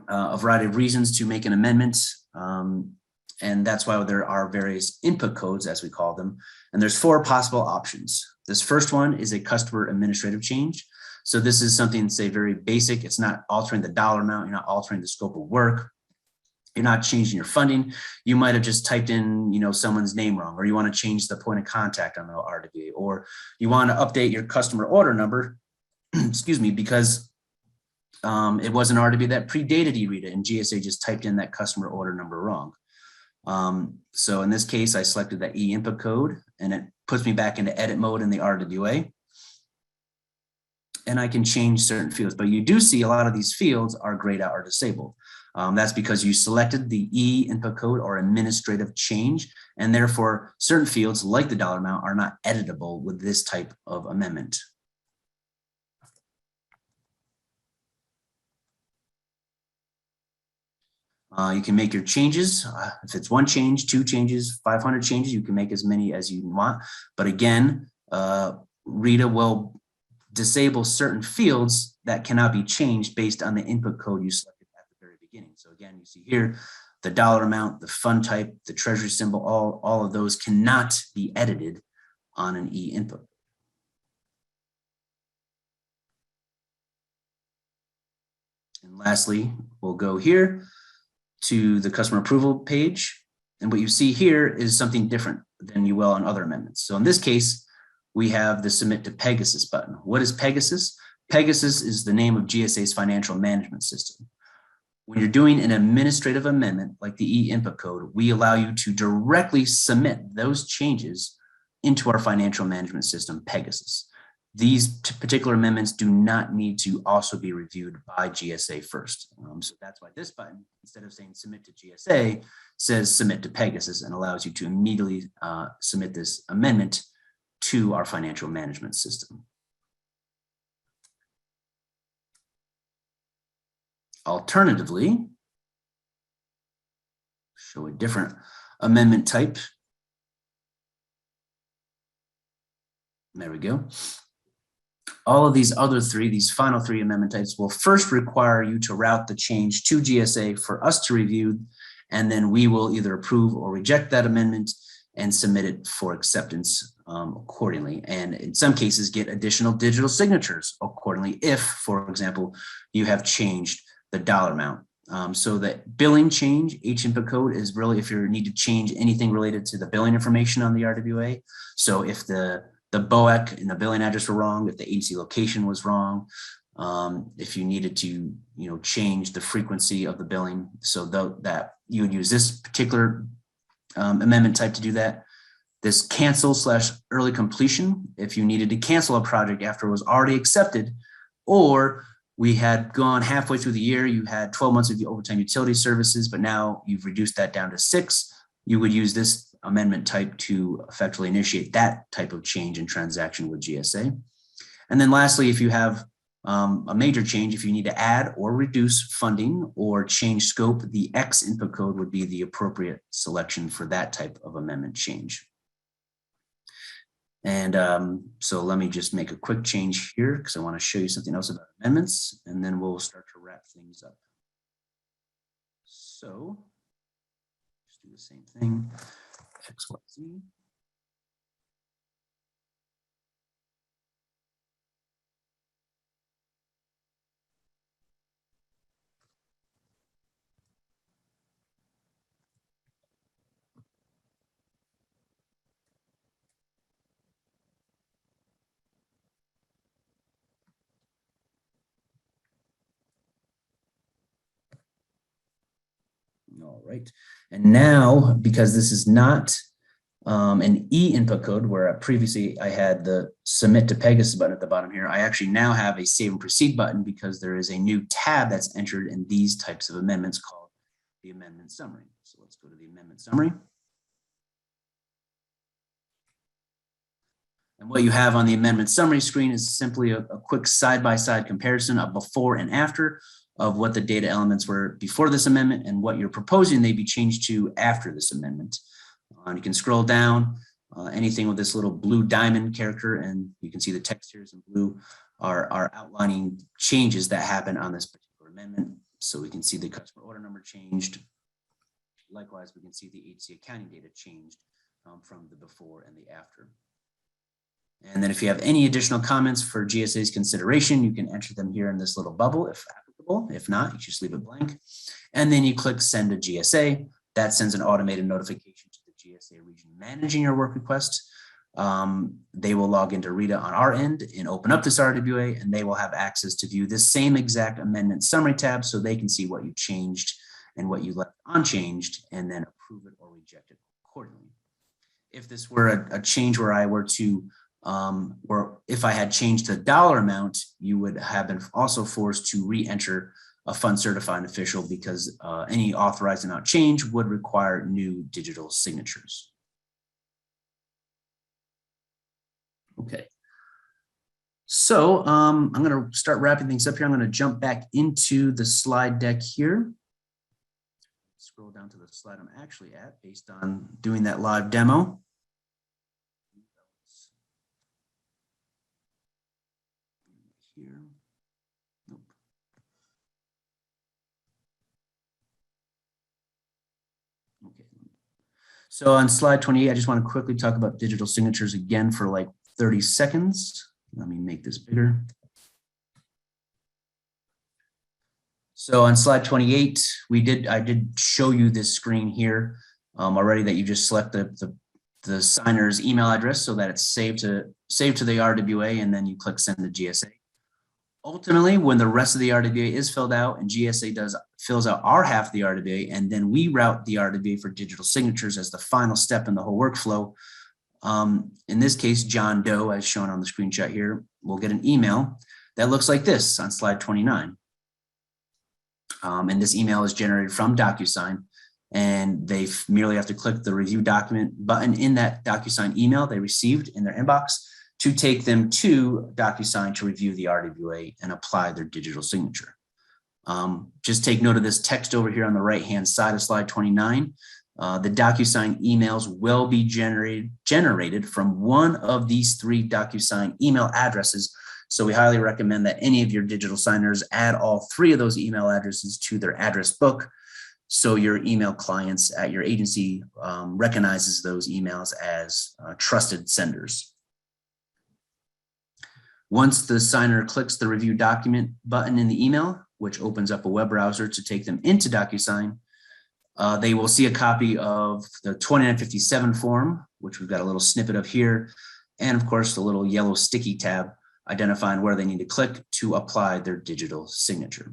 a variety of reasons to make an amendment, and that's why there are various input codes, as we call them, and there's 4 possible options. This first one is a customer administrative change. So this is something, say, very basic. It's not altering the dollar amount. You're not altering the scope of work. You're not changing your funding. You might have just typed in, someone's name wrong, or you want to change the point of contact on the RWA, or you want to update your customer order number, excuse me, because it was an RWA that predated eRETA, and GSA just typed in that customer order number wrong. So in this case, I selected that E input code, and it puts me back into edit mode in the RWA. And I can change certain fields, but you do see a lot of these fields are grayed out or disabled. That's because you selected the E input code or administrative change, and therefore certain fields like the dollar amount are not editable with this type of amendment. You can make your changes. If it's 1 change, 2 changes, 500 changes, you can make as many as you want. But again, RETA will disable certain fields that cannot be changed based on the input code you selected at the very beginning. So again, you see here, the dollar amount, the fund type, the treasury symbol, all of those cannot be edited on an E input. And lastly, we'll go here to the customer approval page. And what you see here is something different than you will on other amendments. So in this case, we have the Submit to Pegasus button. What is Pegasus? Pegasus is the name of GSA's financial management system. When you're doing an administrative amendment like the E input code, we allow you to directly submit those changes into our financial management system, Pegasus. These particular amendments do not need to also be reviewed by GSA first. So that's why this button, instead of saying submit to GSA, says submit to Pegasus and allows you to immediately submit this amendment to our financial management system. Alternatively, show a different amendment type. There we go. All of these other 3, these final 3 amendment types will first require you to route the change to GSA for us to review, and then we will either approve or reject that amendment and submit it for acceptance accordingly. And in some cases, get additional digital signatures accordingly if, for example, you have changed the dollar amount. So that billing change, H input code, is really if you need to change anything related to the billing information on the RWA. So if the BOEC and the billing address were wrong, if the agency location was wrong, if you needed to change the frequency of the billing, so that you would use this particular amendment type to do that. This cancel/early completion, if you needed to cancel a project after it was already accepted, or we had gone halfway through the year, you had 12 months of the overtime utility services, but now you've reduced that down to 6, you would use this amendment type to effectively initiate that type of change in transaction with GSA. And then lastly, if you have a major change, if you need to add or reduce funding or change scope, the X input code would be the appropriate selection for that type of amendment change. And so let me just make a quick change here because I want to show you something else about amendments, and then we'll start to wrap things up. So just do the same thing, X, Y, Z. All right. And now, because this is not an e-input code where previously I had the submit to Pegasus button at the bottom here, I actually now have a save and proceed button because there is a new tab that's entered in these types of amendments called the amendment summary. So let's go to the amendment summary. And what you have on the amendment summary screen is simply a quick side-by-side comparison of before and after of what the data elements were before this amendment and what you're proposing they be changed to after this amendment. You can scroll down, anything with this little blue diamond character, and you can see the text here is in blue, are outlining changes that happen on this particular amendment. So we can see the customer order number changed. Likewise, we can see the HC accounting data changed from the before and the after. And then if you have any additional comments for GSA's consideration, you can enter them here in this little bubble if applicable. If not, you just leave it blank. And then you click send to GSA. That sends an automated notification to the GSA region managing your work request. They will log into eRETA on our end and open up this RWA, and they will have access to view this same exact amendment summary tab so they can see what you changed and what you left unchanged and then approve it or reject it accordingly. If this were a change where I were to or if I had changed the dollar amount, you would have been also forced to re-enter a fund certifying official because any authorized amount change would require new digital signatures. Okay. So I'm going to start wrapping things up here. I'm going to jump back into the slide deck here. Scroll down to the slide I'm actually at based on doing that live demo. Here. Nope. Okay. So on slide 28, I just want to quickly talk about digital signatures again for like 30 seconds. Let me make this bigger. So on slide 28, I did show you this screen here already that you just select the signer's email address so that it's saved to the RWA, and then you click send to GSA. Ultimately, when the rest of the RWA is filled out and GSA fills out our half of the RWA, and then we route the RWA for digital signatures as the final step in the whole workflow. In this case, John Doe, as shown on the screenshot here, will get an email that looks like this on slide 29. And this email is generated from Docusign, and they merely have to click the review document button in that Docusign email they received in their inbox to take them to Docusign to review the RWA and apply their digital signature. Just take note of this text over here on the right-hand side of slide 29. The Docusign emails will be generated from one of these three Docusign email addresses. So we highly recommend that any of your digital signers add all three of those email addresses to their address book so your email clients at your agency recognizes those emails as trusted senders. Once the signer clicks the review document button in the email, which opens up a web browser to take them into Docusign, they will see a copy of the 2957 form, which we've got a little snippet of here, and of course the little yellow sticky tab identifying where they need to click to apply their digital signature.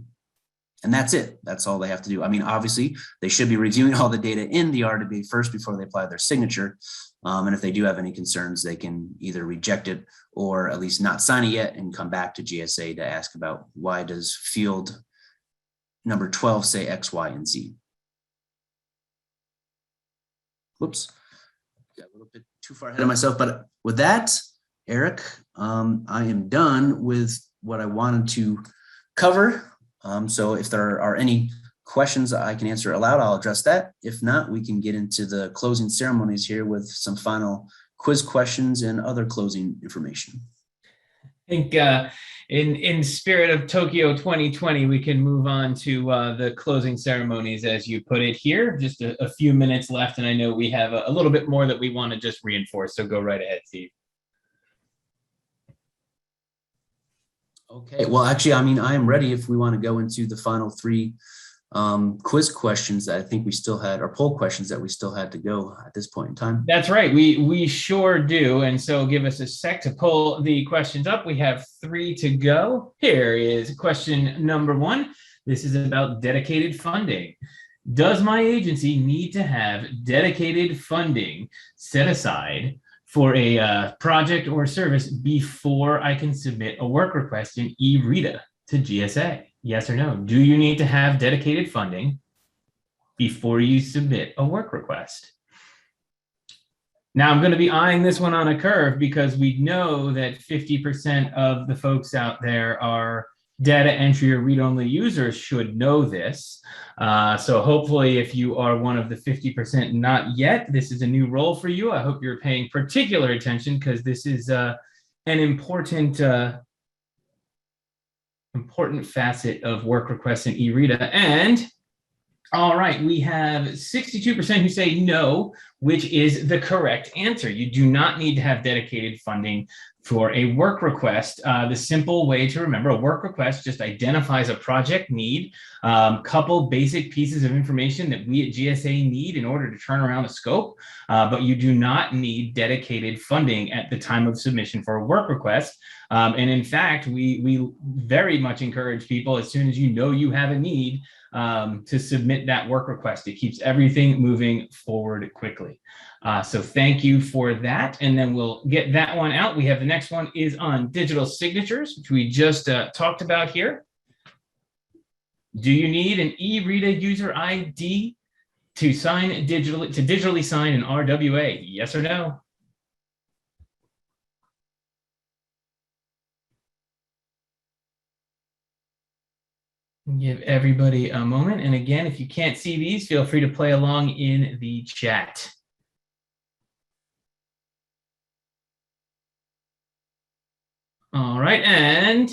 And that's it. That's all they have to do. I mean, obviously, they should be reviewing all the data in the RDB first before they apply their signature. And if they do have any concerns, they can either reject it or at least not sign it yet and come back to GSA to ask about why does field number 12 say X, Y, and Z. Whoops, got a little bit too far ahead of myself, but with that, Eric, I am done with what I wanted to cover. So if there are any questions I can answer aloud, I'll address that. If not, we can get into the closing ceremonies here with some final quiz questions and other closing information. I think in spirit of Tokyo 2020, we can move on to the closing ceremonies, as you put it here. Just a few minutes left, and I know we have a little bit more that we want to just reinforce, so go right ahead, Steve. Okay, well, actually, I mean, I am ready if we want to go into the final three quiz questions that I think we still had, or poll questions that we still had to go at this point in time. That's right, we sure do. And so give us a sec to pull the questions up. We have 3 to go. Here is question number 1. This is about dedicated funding. Does my agency need to have dedicated funding set aside for a project or service before I can submit a work request in eRETA to GSA? Yes or no? Do you need to have dedicated funding before you submit a work request? Now, I'm going to be eyeing this one on a curve because we know that 50% of the folks out there are data entry or read-only users should know this. So hopefully if you are one of the 50% not yet, this is a new role for you. I hope you're paying particular attention because this is an important facet of work requests in eRETA. And all right, we have 62% who say no, which is the correct answer. You do not need to have dedicated funding for a work request. The simple way to remember, a work request just identifies a project need, couple basic pieces of information that we at GSA need in order to turn around a scope, but you do not need dedicated funding at the time of submission for a work request. And in fact, we very much encourage people, as soon as you know you have a need, to submit that work request. It keeps everything moving forward quickly. So thank you for that. And then we'll get that one out. We have the next one is on digital signatures, which we just talked about here. Do you need an eRETA user ID to digitally sign an RWA? Yes or no? Give everybody a moment. And again, if you can't see these, feel free to play along in the chat. All right, and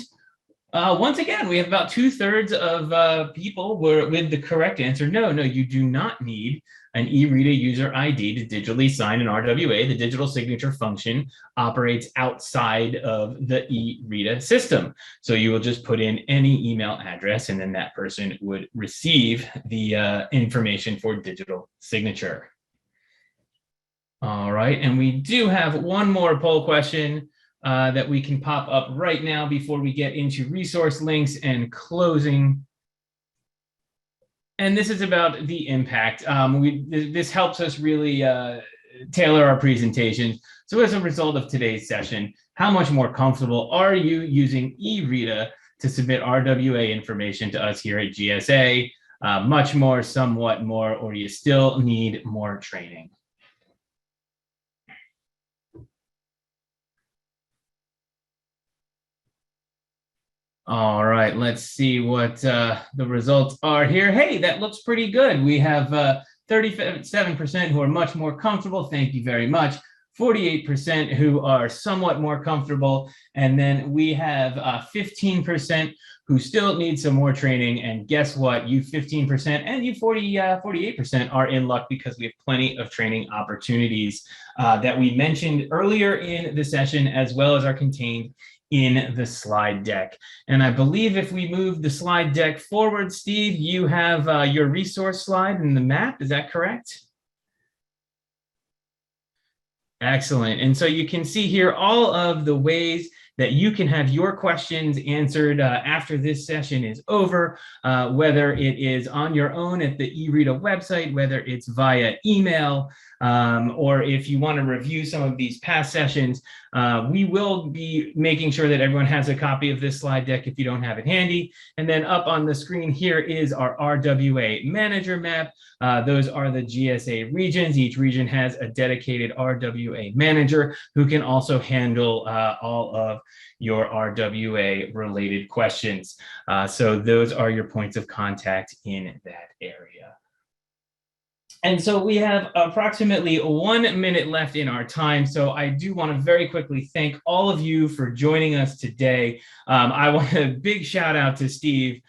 once again, we have about 2/3 of people with the correct answer. No, you do not need an eRETA user ID to digitally sign an RWA. The digital signature function operates outside of the eRETA system. So you will just put in any email address, and then that person would receive the information for digital signature. All right, and we do have one more poll question that we can pop up right now before we get into resource links and closing. And this is about the impact. This helps us really tailor our presentations. So as a result of today's session, how much more comfortable are you using eRETA to submit RWA information to us here at GSA? Much more, somewhat more, or you still need more training? All right, let's see what the results are here. Hey, that looks pretty good. We have 37% who are much more comfortable. Thank you very much. 48% who are somewhat more comfortable. And then we have 15% who still need some more training. And guess what? You 15% and you 48% are in luck because we have plenty of training opportunities that we mentioned earlier in the session, as well as are contained in the slide deck. And I believe if we move the slide deck forward, Steve, you have your resource slide and the map. Is that correct? Excellent. And so you can see here all of the ways that you can have your questions answered after this session is over, whether it is on your own at the eRETA website, whether it's via email, or if you want to review some of these past sessions. We will be making sure that everyone has a copy of this slide deck if you don't have it handy. And then up on the screen here is our RWA manager map. Those are the GSA regions. Each region has a dedicated RWA manager who can also handle all of your RWA related questions. So those are your points of contact in that area. And so we have approximately 1 minute left in our time. So I do want to very quickly thank all of you for joining us today. I want a big shout out to Steve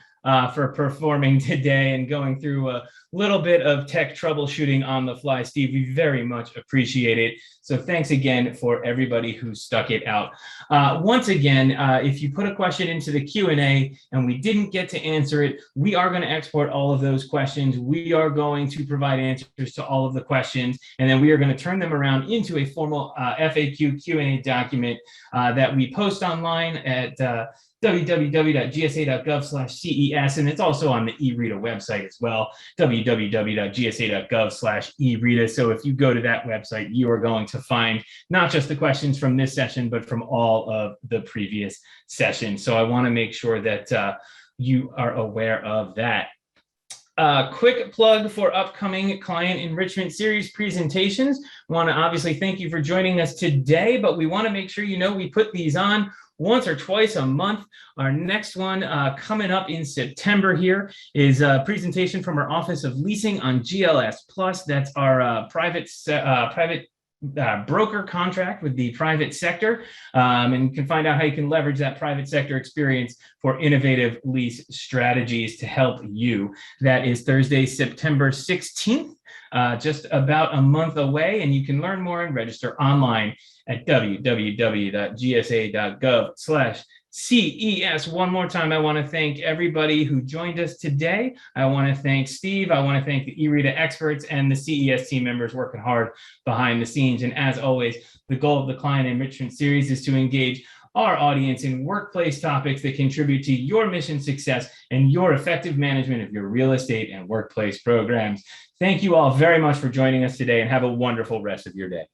for performing today and going through a little bit of tech troubleshooting on the fly. Steve, we very much appreciate it. So thanks again for everybody who stuck it out. Once again, if you put a question into the Q&A and we didn't get to answer it, we are going to export all of those questions. We are going to provide answers to all of the questions, and then we are going to turn them around into a formal FAQ Q&A document that we post online at www.gsa.gov/CES, and it's also on the E-Reta website as well, www.gsa.gov/E-Reta. So if you go to that website, you are going to find not just the questions from this session, but from all of the previous sessions. So I want to make sure that you are aware of that. Quick plug for upcoming client enrichment series presentations. Want to obviously thank you for joining us today, but we want to make sure you know we put these on once or twice a month. Our next one coming up in September here is a presentation from our Office of Leasing on GLS Plus. That's our private broker contract with the private sector, and you can find out how you can leverage that private sector experience for innovative lease strategies to help you. That is Thursday, September 16th, just about a month away, and you can learn more and register online at www.gsa.gov/CES. One more time, I want to thank everybody who joined us today. I want to thank Steve. I want to thank the E-Reta experts and the CES team members working hard behind the scenes. And as always, the goal of the Client Enrichment Series is to engage our audience in workplace topics that contribute to your mission success and your effective management of your real estate and workplace programs. Thank you all very much for joining us today, and have a wonderful rest of your day.